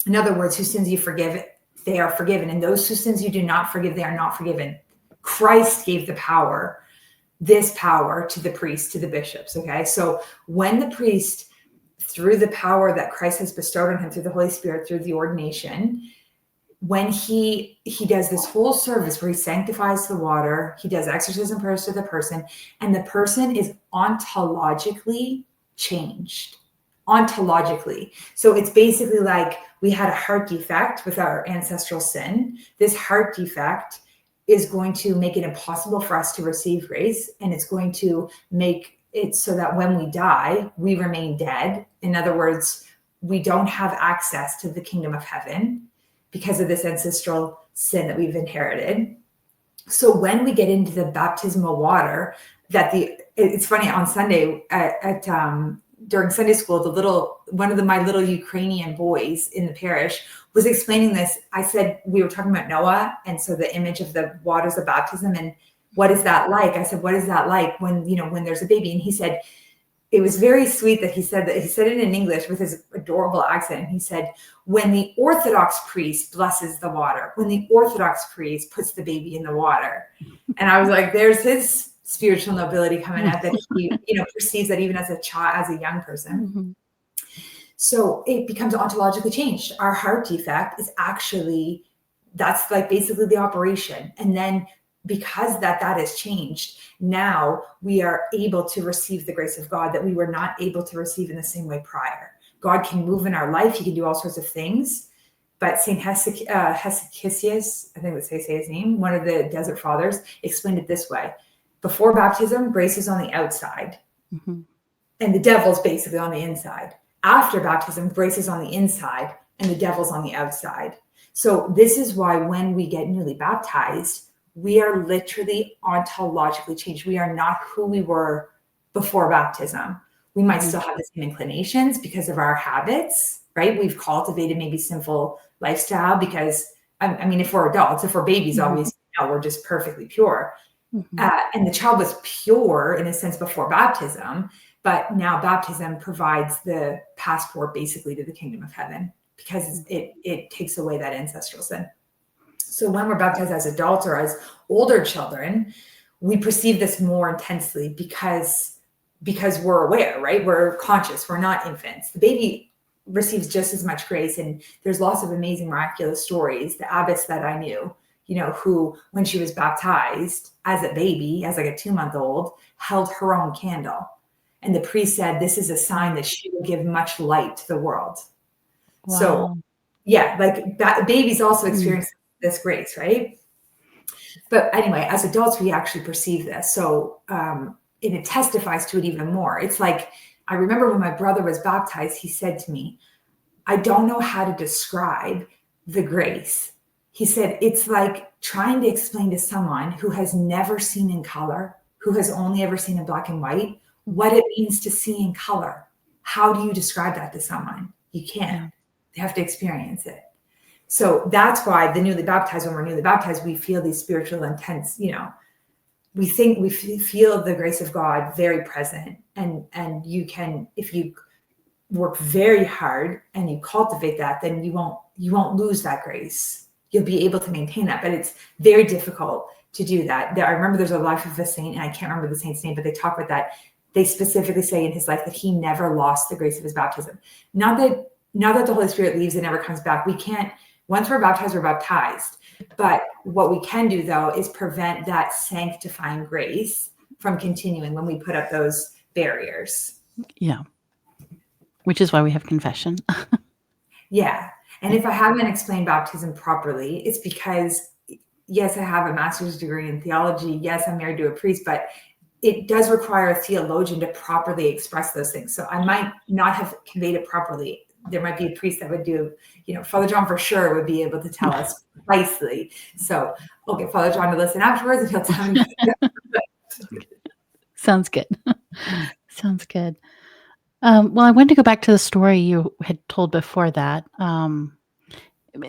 In other words, whose sins you forgive, they are forgiven. And those whose sins you do not forgive, they are not forgiven. Christ gave the power, this power, to the priests, to the bishops, okay? So when the priest, through the power that Christ has bestowed on him through the Holy Spirit, through the ordination, when he does this whole service where he sanctifies the water, he does exorcism prayers to the person, and the person is ontologically changed. Ontologically. So it's basically like we had a heart defect with our ancestral sin. This heart defect is going to make it impossible for us to receive grace, and it's going to make it so that when we die, we remain dead. In other words, we don't have access to the kingdom of heaven because of this ancestral sin that we've inherited. So when we get into the baptismal water, it's funny, on Sunday during Sunday school, my little Ukrainian boys in the parish was explaining this. I said, we were talking about Noah, and so the image of the waters of baptism, and what is that like? I said, what is that like when there's a baby? And he said, it was very sweet that he said it in English with his adorable accent. And he said, when the Orthodox priest blesses the water, when the Orthodox priest puts the baby in the water. And I was like, there's his spiritual nobility coming out, that he perceives that even as a child, as a young person. Mm-hmm. So it becomes ontologically changed. Our heart defect is actually, that's like basically the operation. And then because that has changed, now we are able to receive the grace of God that we were not able to receive in the same way prior. God can move in our life. He can do all sorts of things. But St. Hesychius, I think that's how you say his name, one of the Desert Fathers, explained it this way. Before baptism, grace is on the outside. Mm-hmm. And the devil's basically on the inside. After baptism, grace is on the inside and the devil's on the outside. So this is why when we get newly baptized, we are literally ontologically changed. We are not who we were before baptism. We might still have the same inclinations because of our habits, right? We've cultivated maybe sinful lifestyle because, I mean, if we're adults, if we're babies, obviously, no, we're just perfectly pure. And the child was pure in a sense before baptism, but now baptism provides the passport basically to the kingdom of heaven because it takes away that ancestral sin. So when we're baptized as adults or as older children, we perceive this more intensely because we're aware, right? We're conscious. We're not infants. The baby receives just as much grace. And there's lots of amazing, miraculous stories. The abbess that I knew, who, when she was baptized as a baby, as like a 2-month-old, held her own candle. And the priest said, this is a sign that she will give much light to the world. Wow. So yeah, like babies also experience this grace, right? But anyway, as adults, we actually perceive this. So, it testifies to it even more. It's like, I remember when my brother was baptized, he said to me, I don't know how to describe the grace. He said, it's like trying to explain to someone who has never seen in color, who has only ever seen in black and white, what it means to see in color. How do you describe that to someone? You can't. Yeah. They have to experience it. So that's why the newly baptized, when we're newly baptized, we feel these spiritual intense, we feel the grace of God very present. And you can, if you work very hard and you cultivate that, then you won't lose that grace. You'll be able to maintain that, but it's very difficult to do that. I remember there's a life of a saint, and I can't remember the saint's name, but they talk about that. They specifically say in his life that he never lost the grace of his baptism. Not that the Holy Spirit leaves and never comes back. We can't, once we're baptized. But what we can do, though, is prevent that sanctifying grace from continuing when we put up those barriers. Yeah. Which is why we have confession. Yeah. And if I haven't explained baptism properly, it's because, yes, I have a master's degree in theology. Yes, I'm married to a priest, but it does require a theologian to properly express those things. So I might not have conveyed it properly. There might be a priest that would do, Father John for sure would be able to tell us precisely. So I'll get Father John to listen afterwards and he'll tell me. Sounds good. Sounds good. Well, I wanted to go back to the story you had told before that,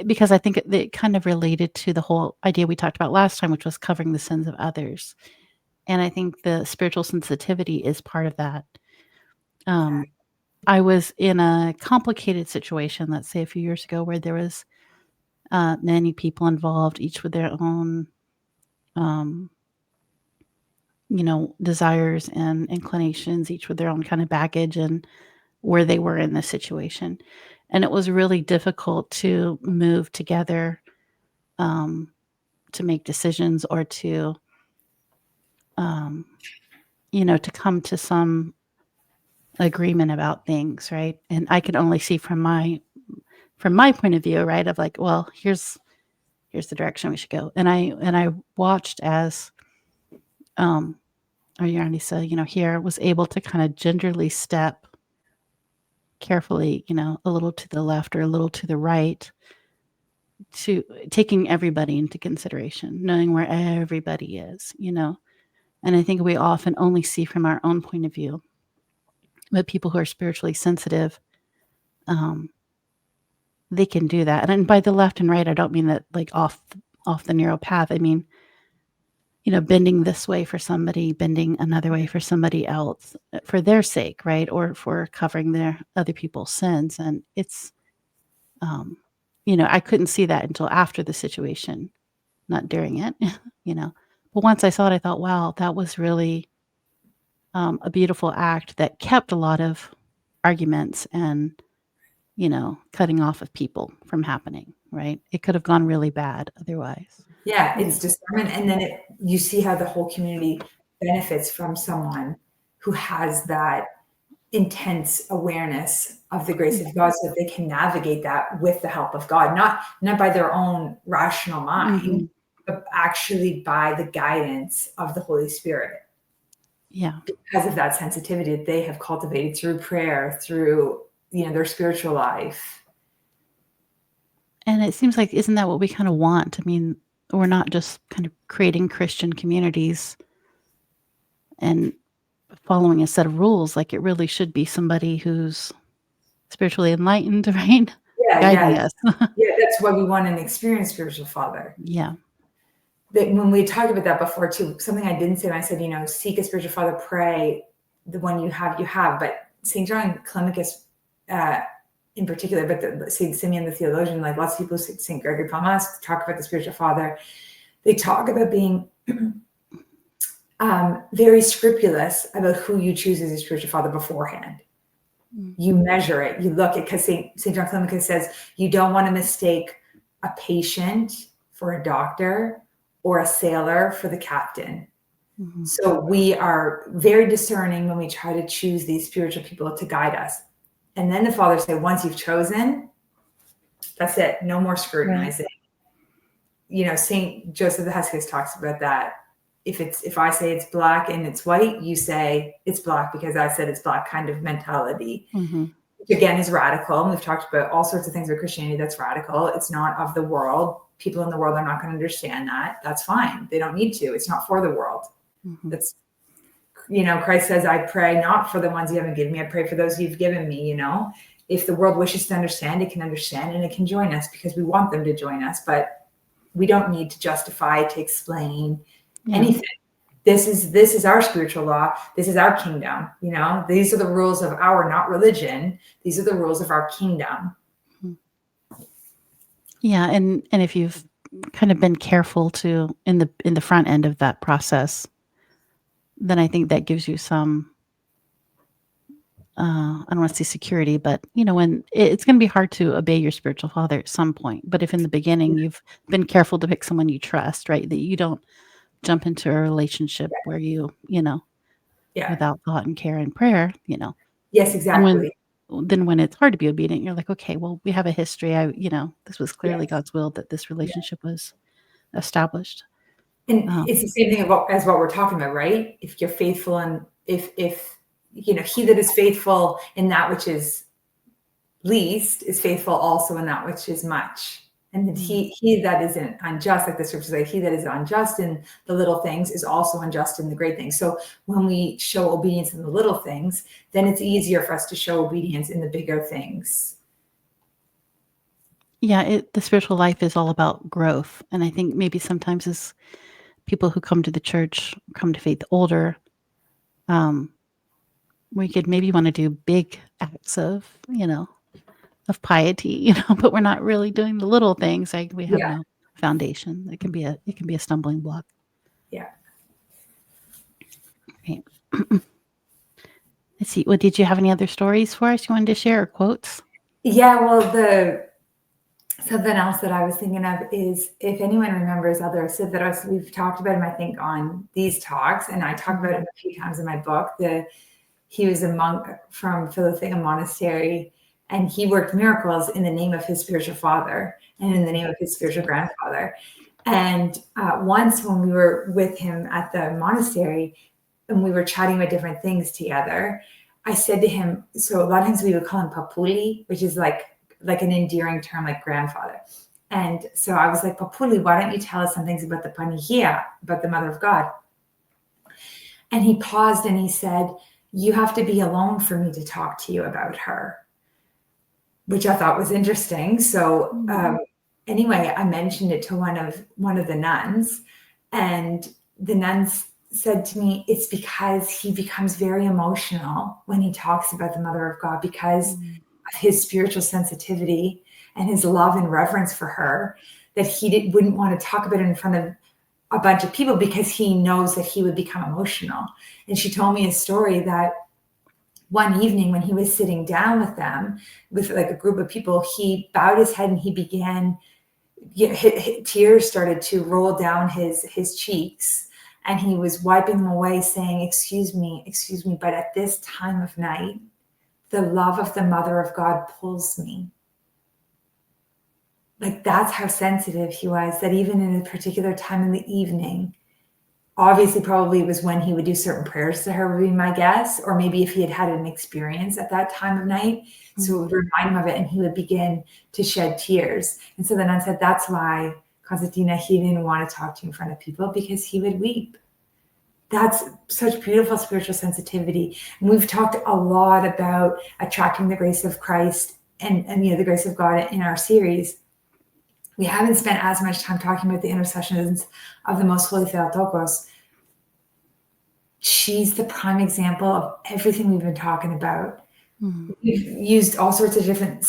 because I think it kind of related to the whole idea we talked about last time, which was covering the sins of others. And I think the spiritual sensitivity is part of that. I was in a complicated situation, let's say a few years ago, where there was many people involved, each with their own, desires and inclinations, each with their own kind of baggage and where they were in this situation. And it was really difficult to move together, to make decisions or to, to come to some agreement about things, right? And I could only see from my point of view, right, of like, well, here's the direction we should go. And I watched as Arianisa, here was able to kind of gingerly step carefully, a little to the left or a little to the right, to taking everybody into consideration, knowing where everybody is, And I think we often only see from our own point of view. But people who are spiritually sensitive, they can do that. And by the left and right, I don't mean that like off the narrow path. I mean, bending this way for somebody, bending another way for somebody else for their sake, right? Or for covering their other people's sins. And it's, I couldn't see that until after the situation, not during it, But once I saw it, I thought, wow, that was really a beautiful act that kept a lot of arguments and cutting off of people from happening, right? It could have gone really bad otherwise. Yeah, it's discernment. And then you see how the whole community benefits from someone who has that intense awareness of the grace of God so that they can navigate that with the help of God, not by their own rational mind, but actually by the guidance of the Holy Spirit. Yeah. Because of that sensitivity that they have cultivated through prayer, through, their spiritual life. And it seems like, isn't that what we kind of want? I mean, we're not just kind of creating Christian communities and following a set of rules. Like, it really should be somebody who's spiritually enlightened, right? Guiding us. Yeah, that's why we want an experienced spiritual father. Yeah. That when we talked about that before too, something I didn't say when I said, seek a spiritual father, pray, the one you have. But St. John Climacus in particular, but St. Simeon the theologian, like lots of people, St. Gregory Palamas, talk about the spiritual father. They talk about being very scrupulous about who you choose as your spiritual father beforehand. You measure it, you look at, because St. John Climacus says you don't want to mistake a patient for a doctor or a sailor for the captain. So we are very discerning when we try to choose these spiritual people to guide us. And then the fathers say, once you've chosen, that's it. No more scrutinizing. Right. St. Joseph the Hesketh talks about that. If I say it's black and it's white, you say it's black because I said it's black kind of mentality. Which again is radical. And we've talked about all sorts of things with Christianity that's radical. It's not of the world. People in the world are not going to understand that. That's fine. They don't need to. It's not for the world. That's, Christ says, I pray not for the ones you haven't given me. I pray for those you've given me, If the world wishes to understand, it can understand and it can join us because we want them to join us. But we don't need to justify, to explain anything. This is our spiritual law. This is our kingdom. These are the rules of our, not religion. These are the rules of our kingdom. Yeah. And if you've kind of been careful to, in the front end of that process, then I think that gives you some, I don't want to say security, but when it's going to be hard to obey your spiritual father at some point. But if in the beginning you've been careful to pick someone you trust, right, that you don't jump into a relationship where without thought and care and prayer, Yes, exactly. Then when it's hard to be obedient, you're like, okay, well, we have a history. This was clearly God's will that this relationship was established. And it's the same thing as what we're talking about, right? If you're faithful, and if he that is faithful in that which is least is faithful also in that which is much. And that he that isn't unjust, like the scriptures say, he that is unjust in the little things is also unjust in the great things. So when we show obedience in the little things, then it's easier for us to show obedience in the bigger things. Yeah, the spiritual life is all about growth. And I think maybe sometimes as people who come to the church, come to faith older, we could maybe want to do big acts of piety, but we're not really doing the little things. Like we have no foundation. It can be a stumbling block. Yeah. Okay. Let's see. Well, did you have any other stories for us you wanted to share, or quotes? Yeah, well, something else that I was thinking of is, if anyone remembers we've talked about him, I think, on these talks, and I talk about him a few times in my book. He was a monk from Philothea Monastery, and he worked miracles in the name of his spiritual father and in the name of his spiritual grandfather. And once when we were with him at the monastery and we were chatting about different things together, I said to him, so a lot of times we would call him Papuli, which is like an endearing term, like grandfather. And so I was like, Papuli, why don't you tell us some things about the Panigia, about the Mother of God? And he paused and he said, you have to be alone for me to talk to you about her, which I thought was interesting. So anyway, I mentioned it to one of the nuns, and the nuns said to me, it's because he becomes very emotional when he talks about the Mother of God because of his spiritual sensitivity and his love and reverence for her, that he wouldn't want to talk about it in front of a bunch of people because he knows that he would become emotional. And she told me a story that one evening when he was sitting down with them, with like a group of people, he bowed his head and he began, tears started to roll down his cheeks, and he was wiping them away, saying, excuse me, but at this time of night, the love of the Mother of God pulls me. Like, that's how sensitive he was, that even in a particular time in the evening, obviously probably it was when he would do certain prayers to her, would be my guess, or maybe if he had had an experience at that time of night, so it would remind him of it, and he would begin to shed tears. And so the nun said, that's why, Constantina, he didn't want to talk to you in front of people, because he would weep. That's such beautiful spiritual sensitivity. And we've talked a lot about attracting the grace of Christ and the grace of God in our series. We haven't spent as much time talking about the intercessions of the Most Holy Theotokos. She's the prime example of everything we've been talking about. Mm-hmm. We've used all sorts of different,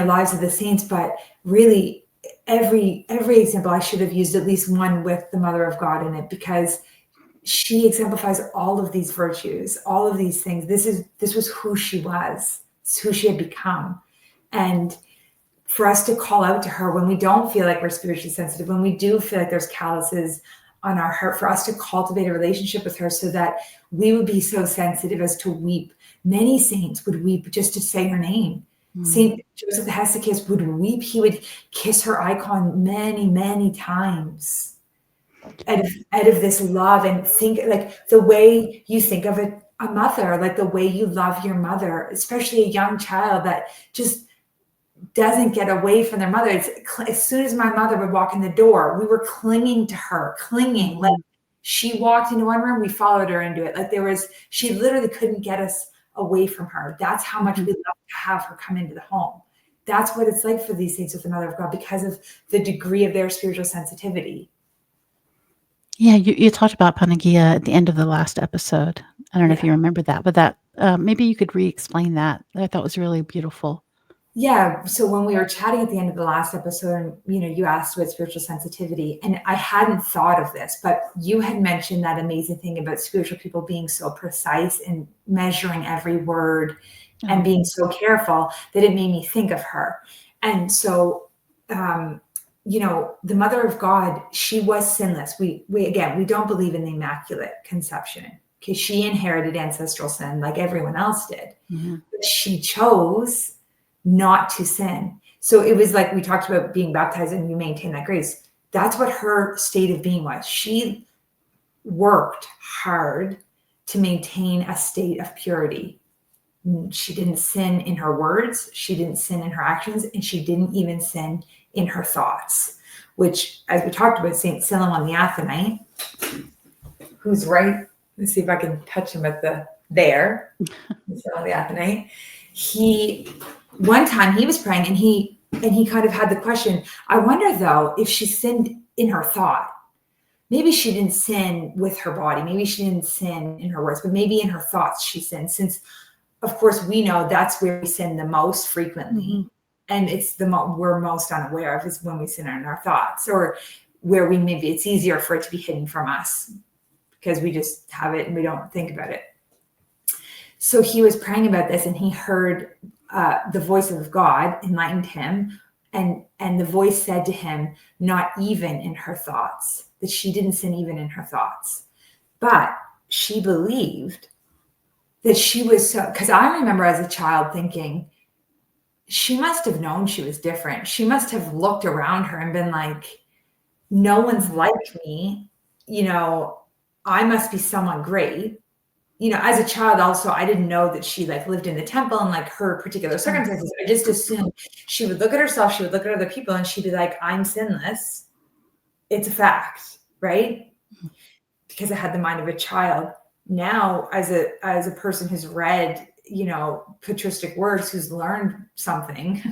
lives of the saints, but really every example I should have used at least one with the Mother of God in it, because she exemplifies all of these virtues, all of these things. This was who she was, it's who she had become. And for us to call out to her when we don't feel like we're spiritually sensitive, when we do feel like there's calluses on our heart, for us to cultivate a relationship with her so that we would be so sensitive as to weep. Many saints would weep just to say her name. Mm-hmm. Saint Joseph the Hesychist would weep. He would kiss her icon many, many times out of this love. And think like the way you think of a mother, like the way you love your mother, especially a young child that just doesn't get away from their mother. It's, as soon as my mother would walk in the door, we were clinging to her, like she walked into one room, we followed her into it. Like she literally couldn't get us away from her. That's how much we love to have her come into the home. That's what it's like for these saints with the Mother of God, because of the degree of their spiritual sensitivity. Yeah, you talked about Panagia at the end of the last episode. I don't know if you remember that, but that maybe you could re-explain that. I thought was really beautiful. Yeah. So when we were chatting at the end of the last episode, you asked about spiritual sensitivity, and I hadn't thought of this, but you had mentioned that amazing thing about spiritual people being so precise in measuring every word and being so careful, that it made me think of her. And so, the Mother of God, she was sinless. We don't believe in the Immaculate Conception, because she inherited ancestral sin like everyone else did. Mm-hmm. But she chose not to sin. So it was like we talked about being baptized and you maintain that grace. That's what her state of being was. She worked hard to maintain a state of purity. She didn't sin in her words, she didn't sin in her actions, and she didn't even sin in her thoughts, which, as we talked about, St. Silouan the Athonite, who's right, let's see if I can touch him at there. Silouan the Athonite. One time he was praying and he kind of had the question, I wonder though, if she sinned in her thought. Maybe she didn't sin with her body. Maybe she didn't sin in her words, but maybe in her thoughts she sinned, since of course we know that's where we sin the most frequently. Mm-hmm. And it's we're most unaware of is when we sin in our thoughts, or where maybe it's easier for it to be hidden from us because we just have it and we don't think about it. So he was praying about this and he heard the voice of God enlightened him, and the voice said to him, not even in her thoughts, that she didn't sin even in her thoughts. But she believed that she was so, because I remember as a child thinking, she must have known she was different. She must have looked around her and been like, no one's like me. I must be someone great. As a child also, I didn't know that she lived in the temple and her particular circumstances. I just assumed she would look at herself, she would look at other people, and she'd be like, I'm sinless. It's a fact, right? Because I had the mind of a child. Now, as a person who's read, patristic works, who's learned something,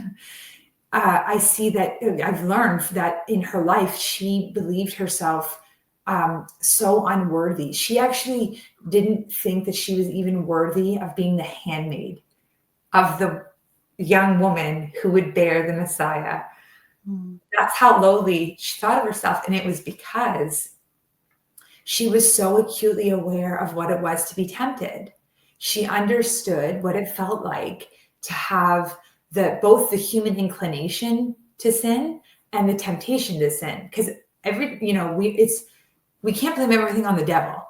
I see that I've learned that in her life, she believed herself so unworthy. She actually didn't think that she was even worthy of being the handmaid of the young woman who would bear the Messiah. Mm. That's how lowly she thought of herself. And it was because she was so acutely aware of what it was to be tempted. She understood what it felt like to have both the human inclination to sin and the temptation to sin. Because we can't blame everything on the devil.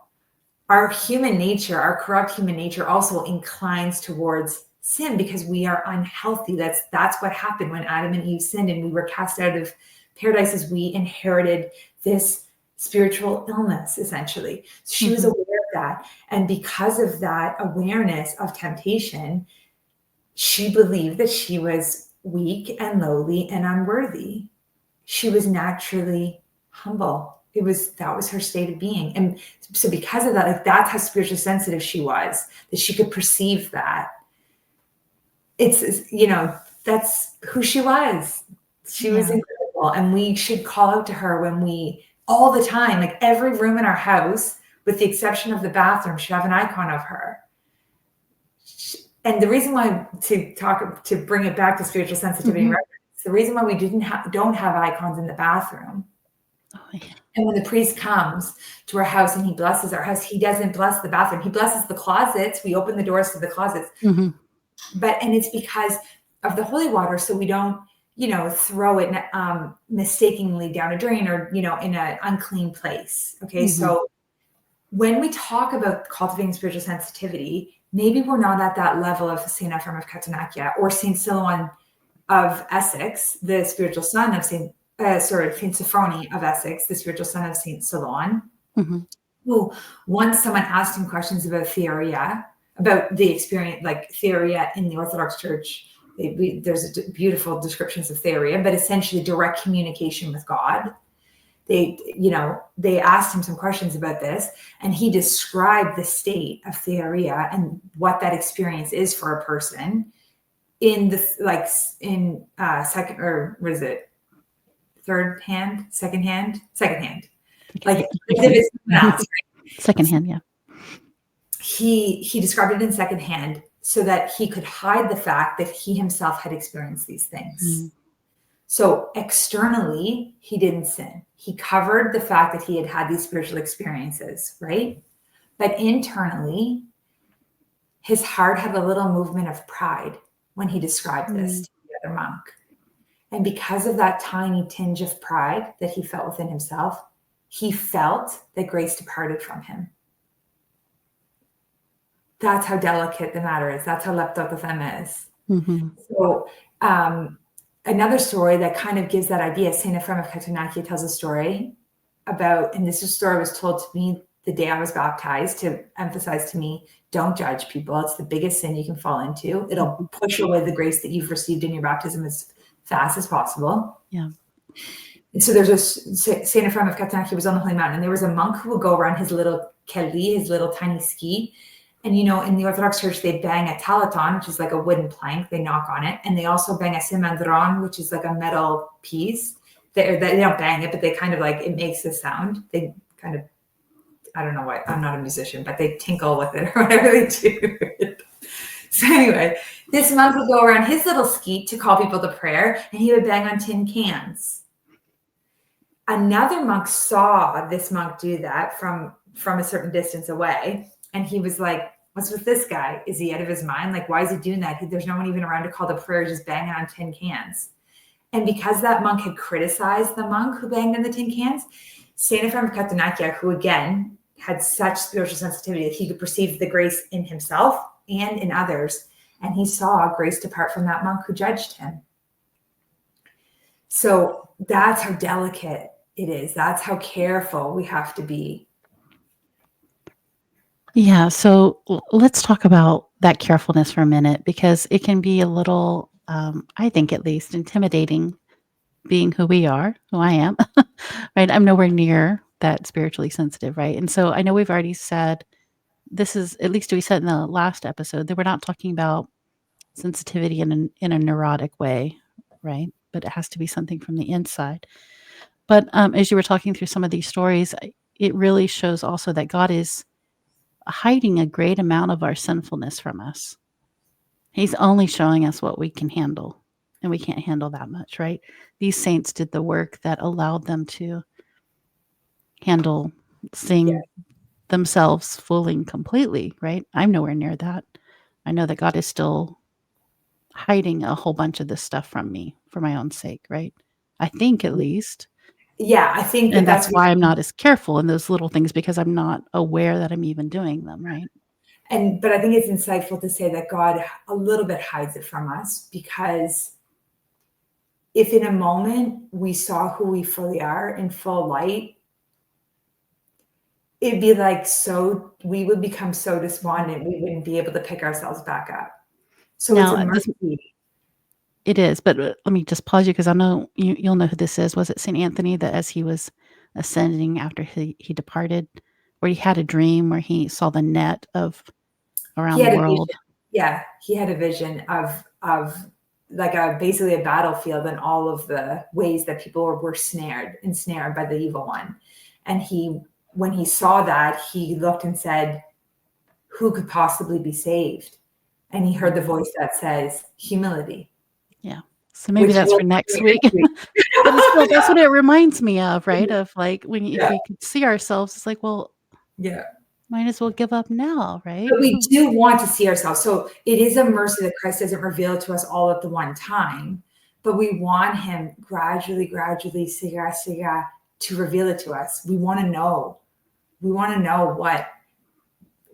Our human nature, our corrupt human nature, also inclines towards sin because we are unhealthy. That's what happened when Adam and Eve sinned and we were cast out of paradise, as we inherited this spiritual illness, essentially. So she was aware of that. And because of that awareness of temptation, she believed that she was weak and lowly and unworthy. She was naturally humble. That was her state of being. And so because of that, like, that's how spiritually sensitive she was, that she could perceive that. It's, that's who she was. She was incredible. And we should call out to her all the time, like every room in our house, with the exception of the bathroom, should have an icon of her. And the reason why, to bring it back to spiritual sensitivity, the reason why we don't have icons in the bathroom. And when the priest comes to our house and he blesses our house, he doesn't bless the bathroom. He blesses the closets. We open the doors to the closets. And it's because of the holy water. So we don't, throw it mistakenly down a drain or, in an unclean place. Okay. So when we talk about cultivating spiritual sensitivity, maybe we're not at that level of Saint Ephrem of Catanakia or Saint Silouan of Essex, the spiritual son of Saint Sophrony of Essex, the spiritual son of Saint Silouan, who once someone asked him questions about Theoria, about the experience, like Theoria in the Orthodox Church. There's beautiful descriptions of Theoria, but essentially direct communication with God. They asked him some questions about this, and he described the state of Theoria and what that experience is for a person in the second, or what is it? Third hand, second hand, like second hand. Yeah. He described it in second hand so that he could hide the fact that he himself had experienced these things. So externally, he didn't sin. He covered the fact that he had had these spiritual experiences, right? But internally, his heart had a little movement of pride when he described this to the other monk. And because of that tiny tinge of pride that he felt within himself, he felt that grace departed from him. That's how delicate the matter is. That's how leptot the femme is. So another story that kind of gives that idea, Saint Ephrem of Catanakia tells a story about, and this story was told to me the day I was baptized to emphasize to me, don't judge people. It's the biggest sin you can fall into. It'll push away the grace that you've received in your baptism as fast as possible. Yeah. And so there's a Saint Ephrem of Catanakia was on the Holy Mountain, and there was a monk who would go around his little kelli, his little tiny ski. And, in the Orthodox Church, they bang a talaton, which is like a wooden plank. They knock on it. And they also bang a simandron, which is like a metal piece. They don't bang it, but they kind of it makes a sound. They kind of, I don't know why, I'm not a musician, but they tinkle with it or whatever they do. So anyway, this monk would go around his little skeet to call people to prayer, and he would bang on tin cans. Another monk saw this monk do that from a certain distance away. And he was like, what's with this guy? Is he out of his mind? Like, why is he doing that? There's no one even around to call to prayer, just banging on tin cans. And because that monk had criticized the monk who banged on the tin cans, Saint Ephrem of Catanakia, who again had such spiritual sensitivity that he could perceive the grace in himself and in others, and he saw grace depart from that monk who judged him. So that's how delicate it is. That's how careful we have to be. Yeah, so let's talk about that carefulness for a minute, because it can be a little, I think at least, intimidating being who we are, who I am, right? I'm nowhere near that spiritually sensitive, right? And so I know we've already said, this is, at least we said in the last episode, that we're not talking about sensitivity in a neurotic way, right? But it has to be something from the inside. But as you were talking through some of these stories, it really shows also that God is hiding a great amount of our sinfulness from us. He's only showing us what we can handle, and we can't handle that much, right? These saints did the work that allowed them to handle, sing, themselves fully and completely, right? I'm nowhere near that. I know that God is still hiding a whole bunch of this stuff from me for my own sake, right? I think at least. Yeah, I think that And that's that's what, why I'm not as careful in those little things, because I'm not aware that I'm even doing them, right? but I think it's insightful to say that God a little bit hides it from us, because if in a moment we saw who we fully are in full light, it'd be like, we would become so despondent, we wouldn't be able to pick ourselves back up. So it's a Now, mercy. it is, but let me just pause you, because I know you'll know who this is. Was it St. Anthony that as he was ascending after he departed, where he had a dream where he saw the net of He around the had a world? vision. Yeah, he had a vision of like basically a battlefield and all of the ways that people were ensnared by the evil one. And when he saw that, he looked and said, who could possibly be saved? And he heard the voice that says humility. Yeah. So maybe Which that's will for next be week. next week. But it's still, that's what it reminds me of, right? Of like if Yeah. we could see ourselves, it's like, well, Yeah. might as well give up now, right? But we do want to see ourselves. So it is a mercy that Christ doesn't reveal it to us all at the one time, but we want him gradually, siga, siga, to reveal it to us. We want to know. We want to know what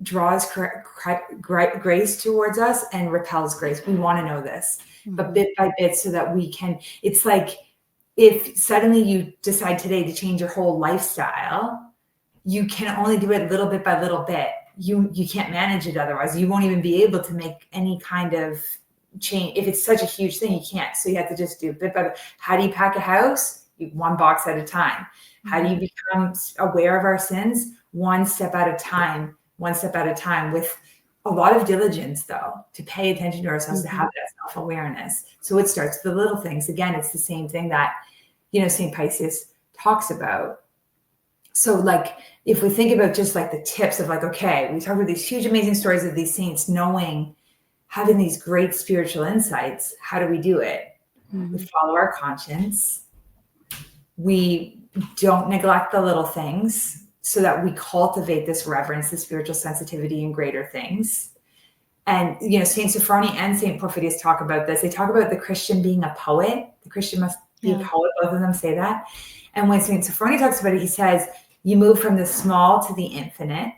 draws grace towards us and repels grace. We want to know this, but bit by bit, so that we can, it's like if suddenly you decide today to change your whole lifestyle, you can only do it little bit by little bit. You can't manage it otherwise. You won't even be able to make any kind of change. If it's such a huge thing, you can't. So you have to just do bit by bit. How do you pack a house? One box at a time. How do you become aware of our sins? One step at a time, with a lot of diligence, though, to pay attention to ourselves, to have that self-awareness. So it starts with the little things. Again, it's the same thing that, St. Paisius talks about. So like, if we think about just like the tips of like, okay, we talk about these huge, amazing stories of these saints having these great spiritual insights. How do we do it? We follow our conscience. We don't neglect the little things, so that we cultivate this reverence, the spiritual sensitivity in greater things. And, St. Sophrony and St. Porphyrius talk about this. They talk about the Christian being a poet. The Christian must be a poet. Both of them say that. And when St. Sophrony talks about it, he says, you move from the small to the infinite.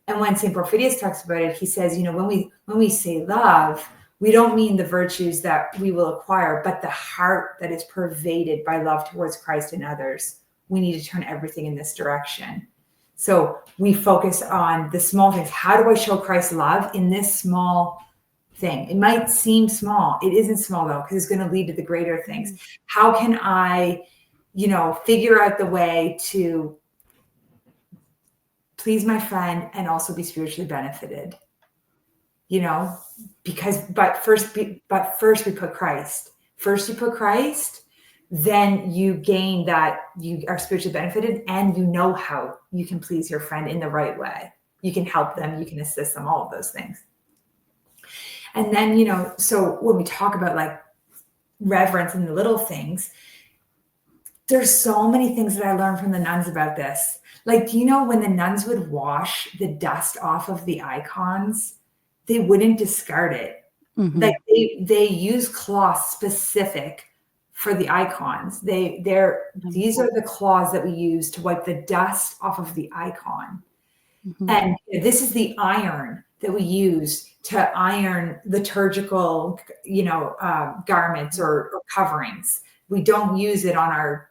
And when St. Porphyrius talks about it, he says, when we say love, we don't mean the virtues that we will acquire, but the heart that is pervaded by love towards Christ and others. We need to turn everything in this direction. So we focus on the small things. How do I show Christ's love in this small thing? It might seem small. It isn't small, though, because it's going to lead to the greater things. How can I, figure out the way to please my friend and also be spiritually benefited? But first we put Christ. First you put Christ, then you gain that you are spiritually benefited, and how you can please your friend in the right way. You can help them, you can assist them, all of those things. And then, so when we talk about like reverence and the little things, there's so many things that I learned from the nuns about this. Like, when the nuns would wash the dust off of the icons, they wouldn't discard it. Like they use cloth specific for the icons. These are the cloths that we use to wipe the dust off of the icon. And this is the iron that we use to iron liturgical, garments or coverings. We don't use it on our,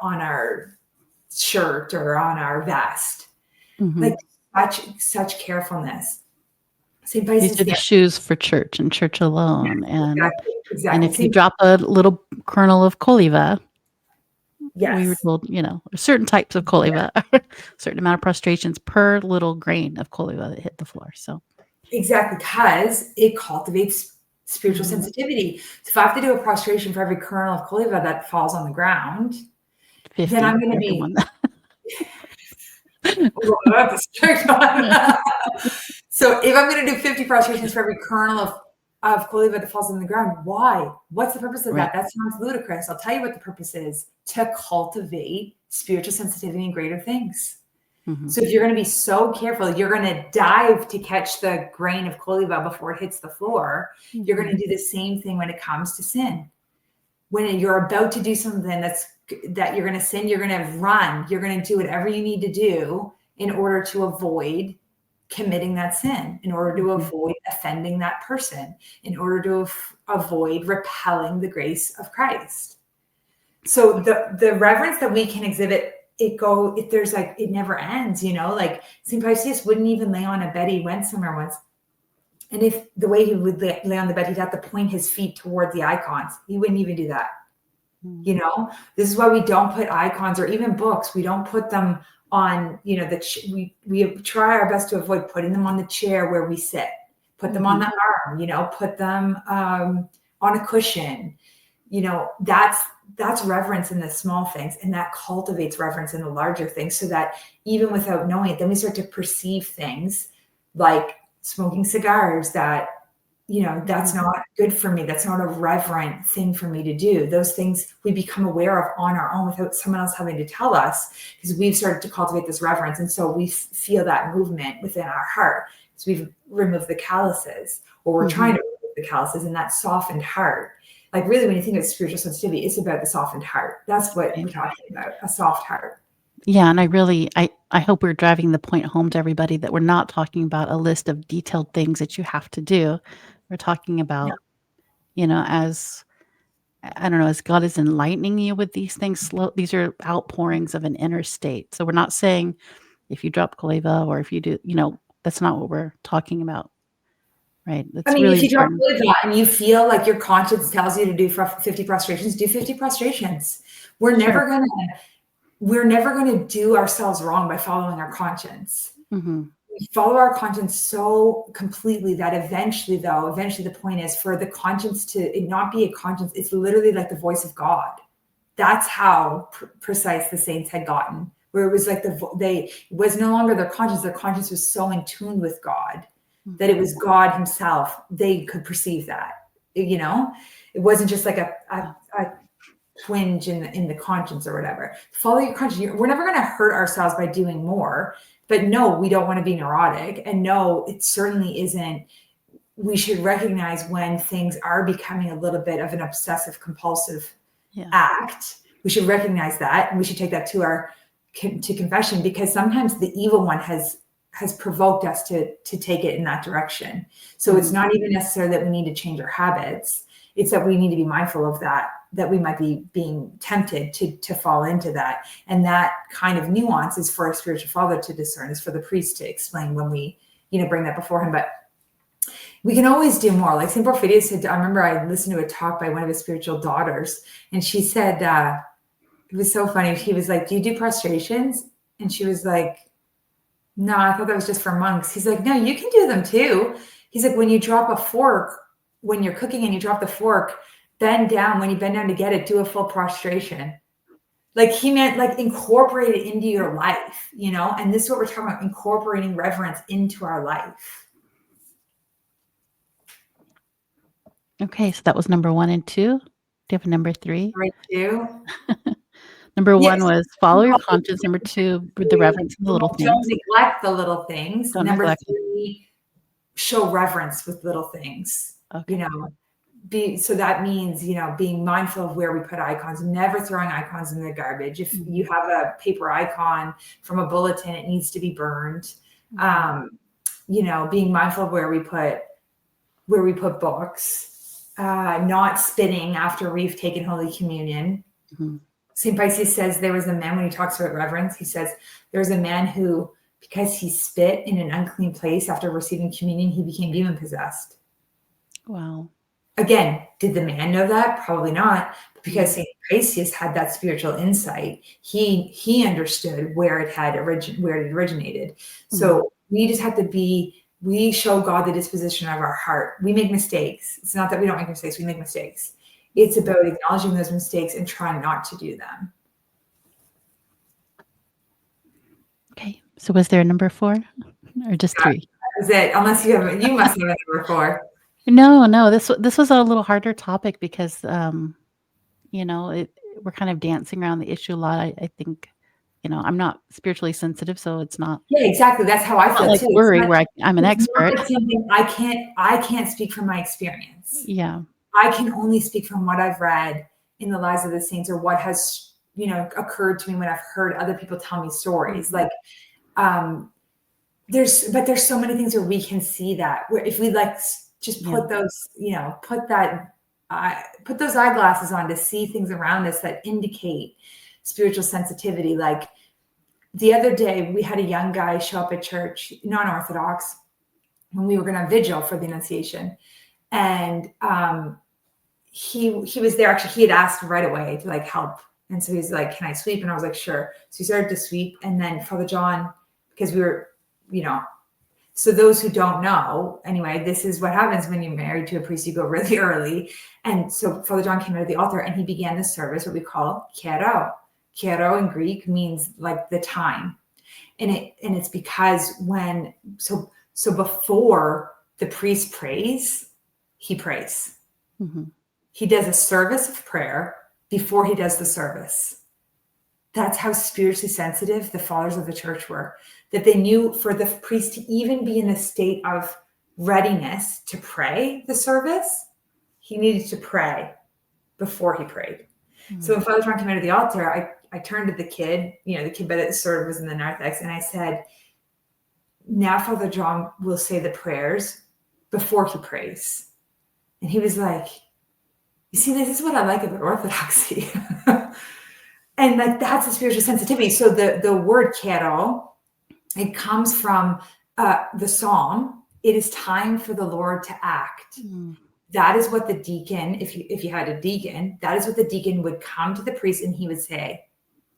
on our shirt or on our vest. Like such carefulness. St. These are the shoes for church and church alone. And and if you drop a little kernel of coliva, we were told, certain types of coliva, a certain amount of prostrations per little grain of coliva that hit the floor. So exactly, because it cultivates spiritual sensitivity. So if I have to do a prostration for every kernel of coliva that falls on the ground, 50, then I'm going to be that's a strict one. So if I'm going to do 50 prostrations for every kernel of coliva that falls on the ground, why? What's the purpose of that? That sounds ludicrous. I'll tell you what the purpose is: to cultivate spiritual sensitivity in greater things. Mhm. So if you're going to be so careful, you're going to dive to catch the grain of koliva before it hits the floor. You're going to do the same thing when it comes to sin. When you're about to do something that you're going to sin, you're going to run. You're going to do whatever you need to do in order to avoid committing that sin, in order to avoid offending that person, in order to avoid repelling the grace of Christ. So the reverence that we can exhibit, it never ends, like St. Paisius wouldn't even lay on a bed. He went somewhere once, and if the way he would lay on the bed, he'd have to point his feet toward the icons. He wouldn't even do that. This is why we don't put icons or even books. We don't put them on, we try our best to avoid putting them on the chair where we sit, put them on the arm, put them on a cushion. That's reverence in the small things, and that cultivates reverence in the larger things, so that even without knowing it, then we start to perceive things like smoking cigars that, that's not good for me. That's not a reverent thing for me to do. Those things we become aware of on our own without someone else having to tell us, because we've started to cultivate this reverence. And so we feel that movement within our heart. So we've removed the calluses, or we're trying to remove the calluses, and that softened heart. Like really, when you think of spiritual sensitivity, it's about the softened heart. That's what we're talking about, a soft heart. Yeah, and I hope we're driving the point home to everybody that we're not talking about a list of detailed things that you have to do. We're talking about, as I don't know, as God is enlightening you with these things, these are outpourings of an inner state. So we're not saying if you drop koleva or if you do, that's not what we're talking about, right? That's really if you drop important. koleva and you feel like your conscience tells you to do 50 prostrations, do 50 prostrations. We're never going to do ourselves wrong by following our conscience. We follow our conscience so completely that eventually the point is for the conscience to not be a conscience. It's literally like the voice of God. That's how precise the saints had gotten, where it was like it was no longer their conscience. Their conscience was so in tune with God that it was God himself. They could perceive that, it wasn't just like a twinge in the conscience or whatever. Follow your conscience. We're never going to hurt ourselves by doing more, but no, we don't want to be neurotic, and no, it certainly isn't. We should recognize when things are becoming a little bit of an obsessive compulsive act. We should recognize that, and we should take that to confession, because sometimes the evil one has provoked us to take it in that direction. So it's not even necessary that we need to change our habits. It's that we need to be mindful of that we might be being tempted to fall into that. And that kind of nuance is for a spiritual father to discern, is for the priest to explain when we, bring that before him. But we can always do more. Like St. Porphyrius said, I remember I listened to a talk by one of his spiritual daughters, and she said, it was so funny. He was like, do you do prostrations? And she was like, no, I thought that was just for monks. He's like, no, you can do them too. He's like, when you drop a fork, when you're cooking and you drop the fork, bend down. When you bend down to get it, do a full prostration. Like he meant like incorporate it into your life, and this is what we're talking about, incorporating reverence into our life. Okay, so that was number 1 and 2. Do you have a number 3? Right, too. Number 1 was follow your conscience. Number 2, the reverence of the little things. Don't neglect the little things. Don't Number neglect 3, show reverence with little things. Okay. So that means, being mindful of where we put icons, never throwing icons in the garbage. If you have a paper icon from a bulletin, it needs to be burned. Being mindful of where we put books, not spitting after we've taken Holy Communion. St. Paisius says there was a man, when he talks about reverence, he says there was a man who, because he spit in an unclean place after receiving communion, he became demon possessed. Wow. Again, did the man know that? Probably not. But because St. Paisius had that spiritual insight, he understood where it originated. So we just have to we show God the disposition of our heart. We make mistakes. It's not that we don't make mistakes. We make mistakes. It's about acknowledging those mistakes and trying not to do them. Okay. So was there a number 4 or just 3? That was it. Unless you must have a number 4. No. This was a little harder topic because, we're kind of dancing around the issue a lot. I think I'm not spiritually sensitive, so it's not Yeah, exactly. That's how I feel like too. worry where I'm an It's expert. not something I can't speak from my experience. Yeah. I can only speak from what I've read in the lives of the saints or what has, occurred to me when I've heard other people tell me stories. Mhm. Like, there's so many things where we can see that, where if we just Yeah. put those, put those eyeglasses on to see things around us that indicate spiritual sensitivity. Like the other day, we had a young guy show up at church, non-Orthodox, when we were going to vigil for the Annunciation, and he was there. Actually, he had asked right away to help, and so he's like, "Can I sweep?" And I was like, "Sure." So he started to sweep, and then Father John, because we were, so those who don't know, anyway, this is what happens when you're married to a priest. You go really early, and so Father John came out of the altar and he began the service, what we call kero. Kero in Greek means like the time, and it's because so before the priest prays, he prays. Mhm. He does a service of prayer before he does the service. That's how spiritually sensitive the fathers of the church were, that they knew for the priest to even be in a state of readiness to pray the service, he needed to pray before he prayed. So when Father John came out of the altar, I turned to the kid, the kid that sort of was in the narthex, and I said, now Father John will say the prayers before he prays. And he was like, you see, this is what I like about Orthodoxy. And that's the spiritual sensitivity. So the word kero, it comes from the Psalm. It is time for the Lord to act. That is what the deacon, if you had a deacon, that is what the deacon would come to the priest and he would say,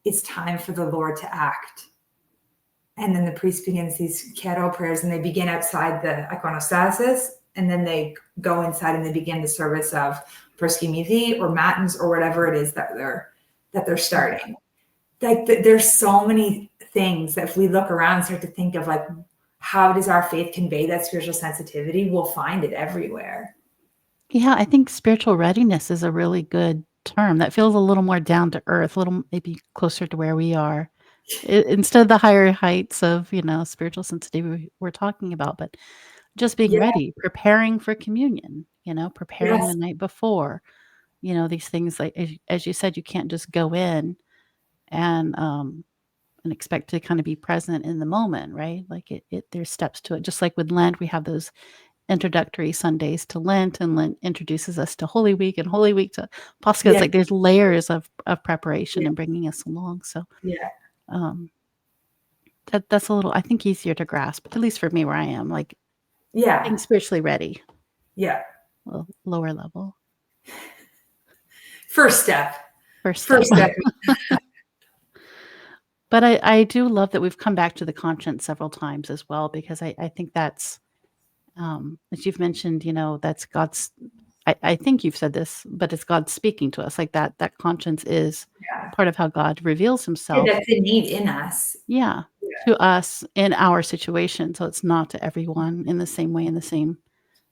it's time for the Lord to act. And then the priest begins these kero prayers, and they begin outside the iconostasis, and then they go inside and they begin the service of proskimidi or matins or whatever it is that they're starting. There's so many things that if we look around and start to think of how does our faith convey that spiritual sensitivity, we'll find it everywhere. Yeah, I think spiritual readiness is a really good term that feels a little more down to earth, a little maybe closer to where we are. Instead of the higher heights of, spiritual sensitivity we're talking about, but just being Yeah. ready, preparing for communion, preparing Yes. the night before, these things like, as you said, you can't just go in and expect to kind of be present in the moment, right? Like there's steps to it. Just like with Lent, we have those introductory Sundays to Lent, and Lent introduces us to Holy Week, and Holy Week to Pascha. It's Yeah. like there's layers of preparation Yeah. and bringing us along. So Yeah. um, that's a little, I think, easier to grasp, at least for me where I am, like Yeah. being spiritually ready, Yeah. a lower level. First step. First First step. step. But I do love that we've come back to the conscience several times as well, because I think that's, as you've mentioned, that's God's, I think you've said this, but it's God speaking to us, like that conscience is Yeah. part of how God reveals himself. That's innate in us. Yeah, Yeah. to us in our situation. So it's not to everyone in the same way, in the same,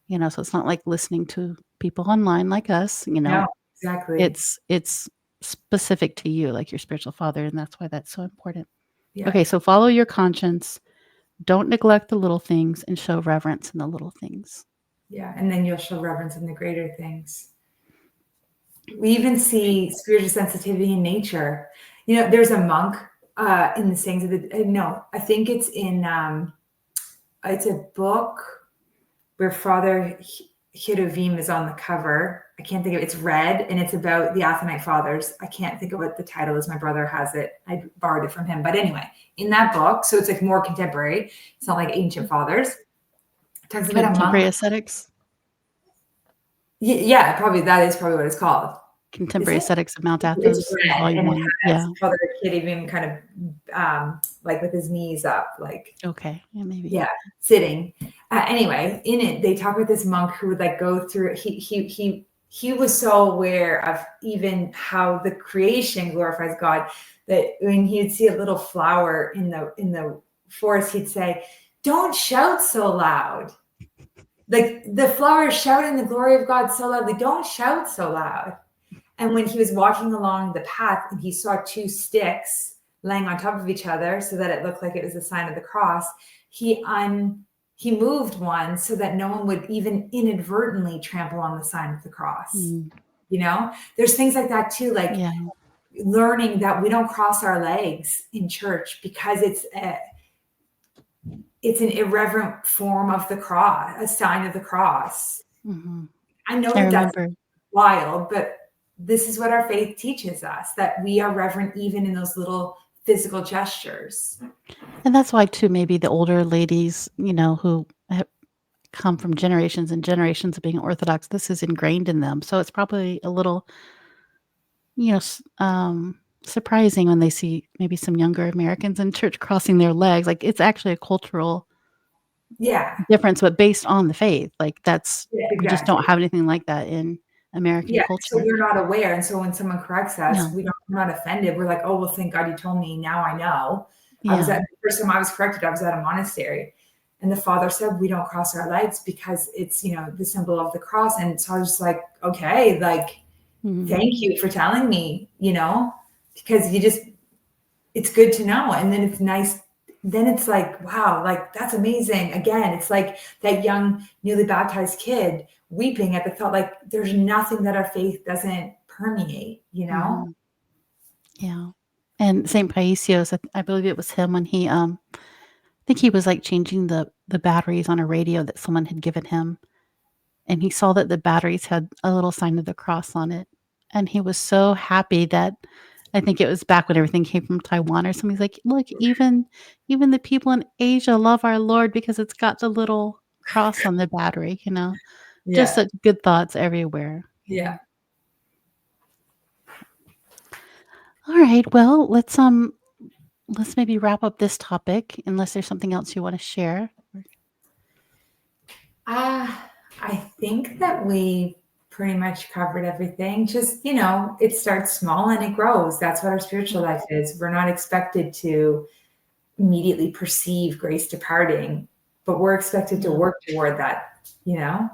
so it's not like listening to people online like us, No, exactly. it's specific to you, like your spiritual father, and that's why that's so important. Yeah. Okay, so follow your conscience. Don't neglect the little things and show reverence in the little things. Yeah. And then you'll show reverence in the greater things. We even see spiritual sensitivity in nature. There's a monk in the sayings of the, no, I think it's in, it's a book where Father Hirovim is on the cover. I can't think of it. It's red, and it's about the Athonite fathers. I can't think of what the title is. My brother has it. I borrowed it from him. But anyway, in that book, so it's like more contemporary. It's not like ancient fathers. It talks about a Contemporary monk. ascetics. Yeah, that is probably what it's called. Contemporary Ascetics of Mount It's Athos, red, volume and it 1. has Yeah. Father Hirovim kind of like with his knees up, like. Okay. Yeah, maybe. Yeah, sitting. Anyway, in it, they talk about this monk who would go through. He was so aware of even how the creation glorifies God that when he'd see a little flower in the forest, he'd say, "Don't shout so loud." Like the flower is shouting the glory of God so loudly. Don't shout so loud. And when he was walking along the path and he saw two sticks laying on top of each other so that it looked like it was a sign of the cross, he moved one so that no one would even inadvertently trample on the sign of the cross. There's things like that too, like learning that we don't cross our legs in church because it's an irreverent form of the cross, a sign of the cross. I know that's wild, but this is what our faith teaches us, that we are reverent even in those little physical gestures. And that's why, too, maybe the older ladies, who have come from generations and generations of being Orthodox, this is ingrained in them. So it's probably a little, surprising when they see maybe some younger Americans in church crossing their legs. Like, it's actually a cultural difference, but based on the faith. Like, we just don't have anything like that in American culture. So we're not aware. And so when someone corrects us, we're not offended. We're like, oh, well, thank God you told me. Now I know. The first time I was corrected, I was at a monastery. And the father said, we don't cross our legs because it's, the symbol of the cross. And so I was just like, okay, like, thank you for telling me, because it's good to know. And then it's nice. Then it's like, wow, like, that's amazing. Again, it's like that young, newly baptized kid weeping at the thought, like, there's nothing that our faith doesn't permeate, Yeah. And St. Paisios, I believe it was him when he, I think he was like changing the batteries on a radio that someone had given him. And he saw that the batteries had a little sign of the cross on it. And he was so happy that, I think it was back when everything came from Taiwan or something. He's like, look, even the people in Asia love our Lord because it's got the little cross on the battery, just such good thoughts everywhere. Yeah. All right. Well, let's maybe wrap up this topic unless there's something else you want to share. I think that we pretty much covered everything. Just, it starts small and it grows. That's what our spiritual life is. We're not expected to immediately perceive grace departing, but we're expected to work toward that, Yeah.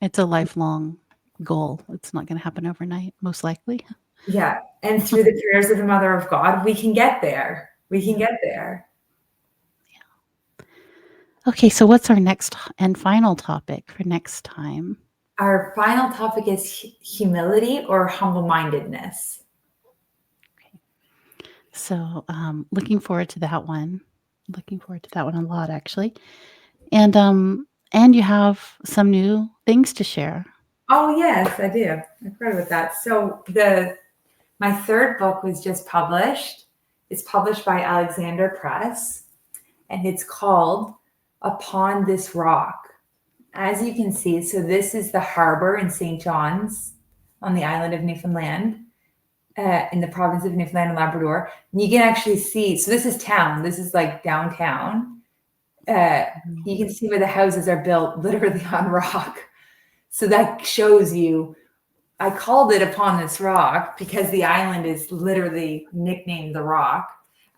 It's a lifelong goal. It's not going to happen overnight, most likely. Yeah. And through the prayers of the Mother of God, we can get there. Yeah. Okay, so what's our next and final topic for next time? Our final topic is humility or humble-mindedness. Okay. So looking forward to that one. Looking forward to that one a lot, actually. And you have some new things to share. Oh, yes, I do. I forgot about that. So my third book was just published. It's published by Alexander Press, and it's called Upon This Rock. As you can see, so this is the harbor in St. John's on the island of Newfoundland, in the province of Newfoundland and Labrador. And you can actually see, so this is town. This is like downtown. You can see where the houses are built literally on rock. So that shows you, I called it Upon This Rock because the island is literally nicknamed the Rock.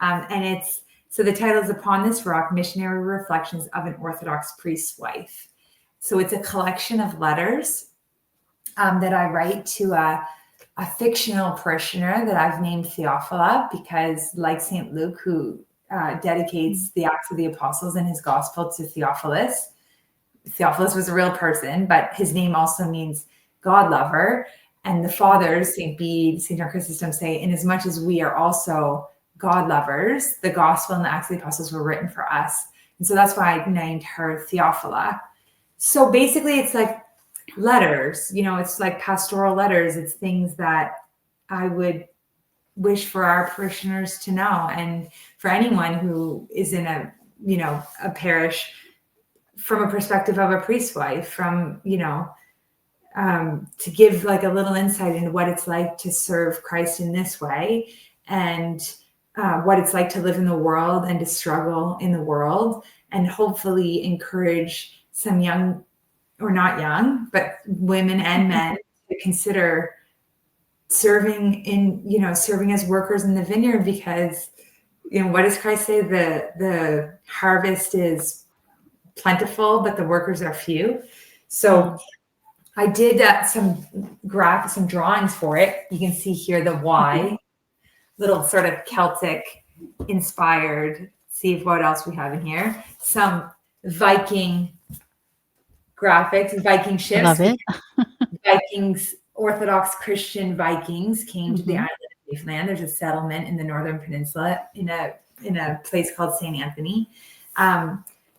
So the title is Upon This Rock, Missionary Reflections of an Orthodox Priest's Wife. So it's a collection of letters that I write to a fictional parishioner that I've named Theophila because, like St. Luke, who dedicates the Acts of the Apostles and his Gospel to Theophilus. Theophilus was a real person, but his name also means God lover. And the fathers, St. Bede, St. John Chrysostom, say, inasmuch as we are also God lovers, the Gospel and the Acts of the Apostles were written for us. And so that's why I named her Theophila. So basically, it's like letters, it's like pastoral letters. It's things that I would wish for our parishioners to know. And for anyone who is in a parish from a perspective of a priest's wife, from, to give like a little insight into what it's like to serve Christ in this way and what it's like to live in the world and to struggle in the world, and hopefully encourage some young, or not young, but women and men to consider serving as workers in the vineyard, because, what does Christ say? The harvest is plentiful, but the workers are few. So I did some drawings for it. You can see here the why. little sort of Celtic inspired. See what else we have in here. Some Viking graphics, Viking I ships. love it. Vikings, Orthodox Christian Vikings came to the Mm-hmm. island of Newfoundland. There's a settlement in the northern peninsula in a place called St. Anthony.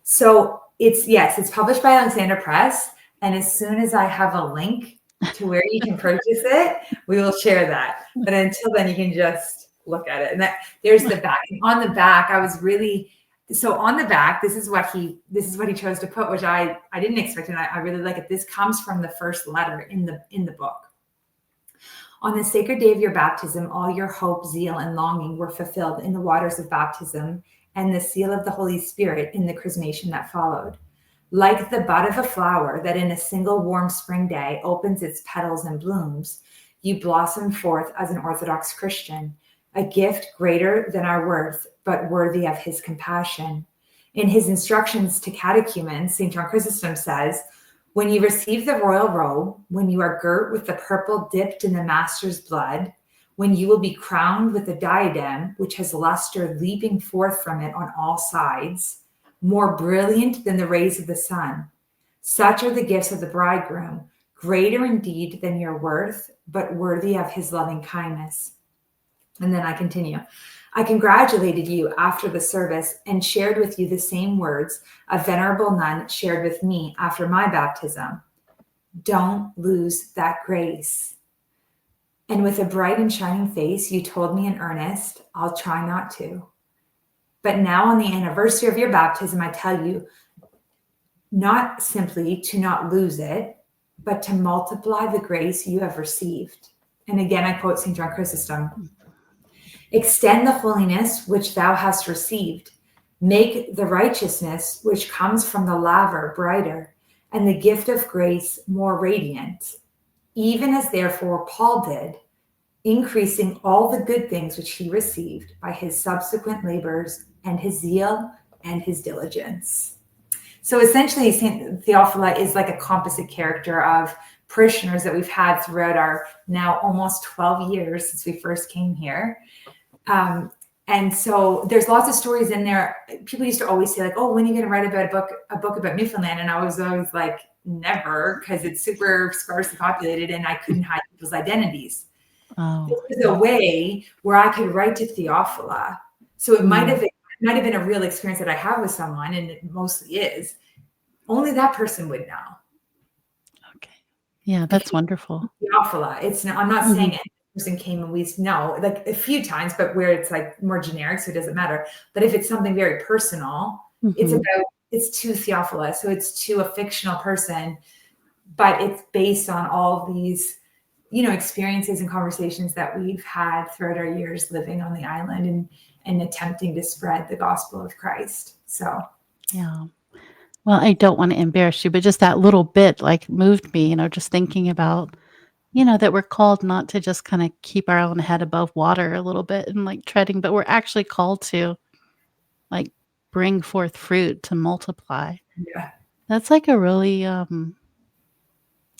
So it's published by Alexander Press. And as soon as I have a link to where you can purchase it, we will share that. But until then, you can just look at it. And there's the back. And on the back, on the back, this is what he chose to put, which I didn't expect, and I really like it. This comes from the first letter in the book. On the sacred day of your baptism, all your hope, zeal, and longing were fulfilled in the waters of baptism and the seal of the Holy Spirit in the chrismation that followed. Like the bud of a flower that in a single warm spring day opens its petals and blooms, you blossomed forth as an Orthodox Christian, a gift greater than our worth, but worthy of his compassion. In his instructions to catechumens, St. John Chrysostom says, when you receive the royal robe, when you are girt with the purple dipped in the Master's blood, when you will be crowned with the diadem, which has luster leaping forth from it on all sides, more brilliant than the rays of the sun. Such are the gifts of the bridegroom, greater indeed than your worth, but worthy of his loving kindness. And then I continue. I congratulated you after the service and shared with you the same words a venerable nun shared with me after my baptism. Don't lose that grace. And with a bright and shining face, you told me in earnest, I'll try not to. But now on the anniversary of your baptism, I tell you, not simply to not lose it, but to multiply the grace you have received. And again, I quote St. John Chrysostom. Extend the holiness which thou hast received. Make the righteousness which comes from the laver brighter, and the gift of grace more radiant, even as therefore Paul did, increasing all the good things which he received by his subsequent labors and his zeal and his diligence. So essentially, St. Theophila is like a composite character of parishioners that we've had throughout our now almost 12 years since we first came here. And so there's lots of stories in there. People used to always say like, oh, when are you going to write about a book about Newfoundland? And I was always like, never, because it's super sparsely populated and I couldn't hide people's identities. Oh, This was a way where I could write to Theophila. So it might have been a real experience that I have with someone, and it mostly is. Only that person would know. okay. Yeah, that's wonderful. Theophila. I'm not saying any person came and we know, like a few times, but where it's like more generic, so it doesn't matter. But if it's something very personal, it's to Theophila. So it's to a fictional person, but it's based on all these, experiences and conversations that we've had throughout our years living on the island and attempting to spread the gospel of Christ. So, yeah. Well, I don't want to embarrass you, but just that little bit like moved me, just thinking about, that we're called not to just kind of keep our own head above water a little bit and like treading, but we're actually called to like bring forth fruit to multiply. yeah. That's like a really,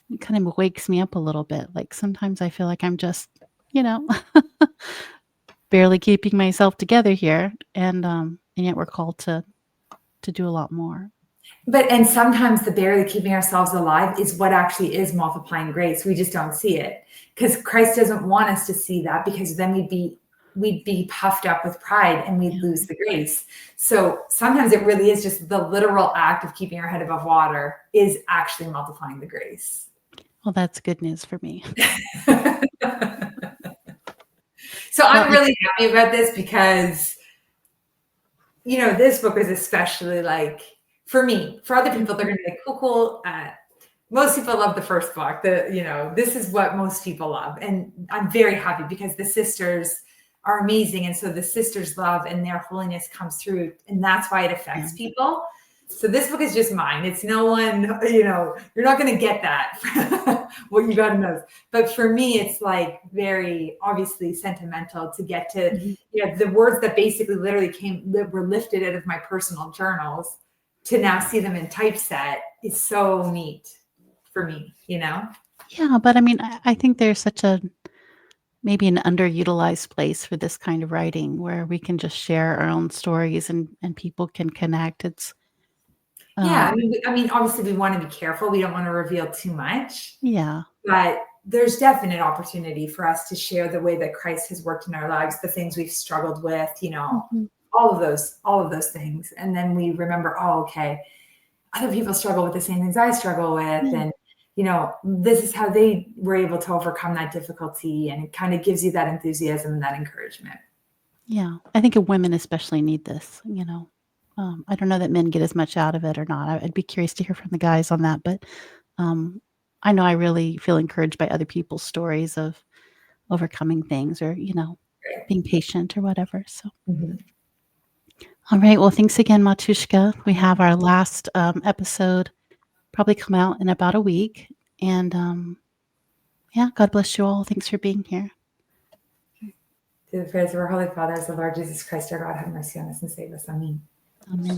it kind of wakes me up a little bit. Like sometimes I feel like I'm just, barely keeping myself together here. And yet we're called to do a lot more. And sometimes the barely keeping ourselves alive is what actually is multiplying grace. We just don't see it because Christ doesn't want us to see that, because then we'd be puffed up with pride and we'd lose the grace. So sometimes it really is just the literal act of keeping our head above water is actually multiplying the grace. Well, that's good news for me. So I'm really happy about this because, this book is especially like, for me. For other people, they're going to be like, cool. Most people love the first book. This is what most people love. And I'm very happy because the sisters are amazing. And so the sisters' love and their holiness comes through. And that's why it affects people. So this book is just mine. It's no one, you're not going to get that. What you got to know. But for me, it's like very obviously sentimental to get to, the words that basically literally were lifted out of my personal journals to now see them in typeset is so neat for me, Yeah, but I mean, I think there's such a maybe an underutilized place for this kind of writing where we can just share our own stories and people can connect. It's Yeah, um I mean, obviously we want to be careful. We don't want to reveal too much, yeah. but there's definite opportunity for us to share the way that Christ has worked in our lives, the things we've struggled with, Mhm. all of those things. And then we remember, oh, okay, other people struggle with the same things I struggle with. Yeah. And, this is how they were able to overcome that difficulty. And it kind of gives you that enthusiasm and that encouragement. Yeah. I think women especially need this, you know. I don't know that men get as much out of it or not. I'd be curious to hear from the guys on that, but um, I know I really feel encouraged by other people's stories of overcoming things or, being patient or whatever. So, Mhm. all right. Well, thanks again, Matushka. We have our last episode probably come out in about a week. And yeah, God bless you all. Thanks for being here. Through the prayers of our Holy Father, as the Lord Jesus Christ, our God, have mercy on us and save us. Amen. Amen.